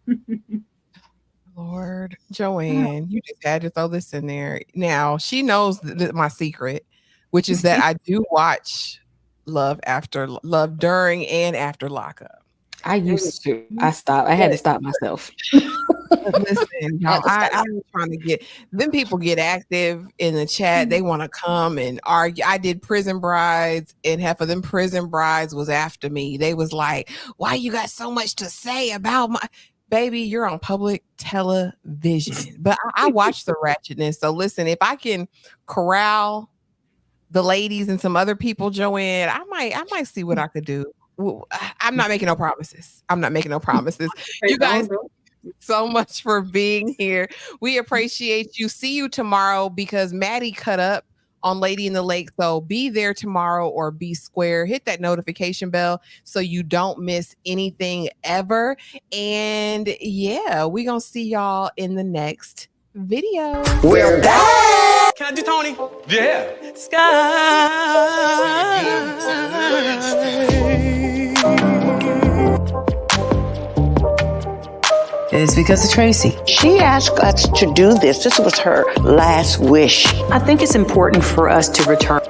Lord, Joanne, you just had to throw this in there. Now she knows my secret, which is that I do watch Love during and after lockup. I used to. I stopped. I had to stop myself. Listen, y'all, I'm trying to get them people get active in the chat. They want to come and argue. I did Prison Brides, and half of them Prison Brides was after me. They was like, "Why you got so much to say about my baby? You're on public television." But I watch the ratchetness. So listen, if I can corral the ladies and some other people, Joanne, I might see what I could do. I'm not making no promises. You guys, so much for being here. We appreciate you. See you tomorrow because Maddie cut up on Lady in the Lake. So be there tomorrow or be square. Hit that notification bell so you don't miss anything ever. And yeah, we're going to see y'all in the next video. We're back. Can I do Tony? Yeah. It's because of Traci. She asked us to do this. This was her last wish. I think it's important for us to return.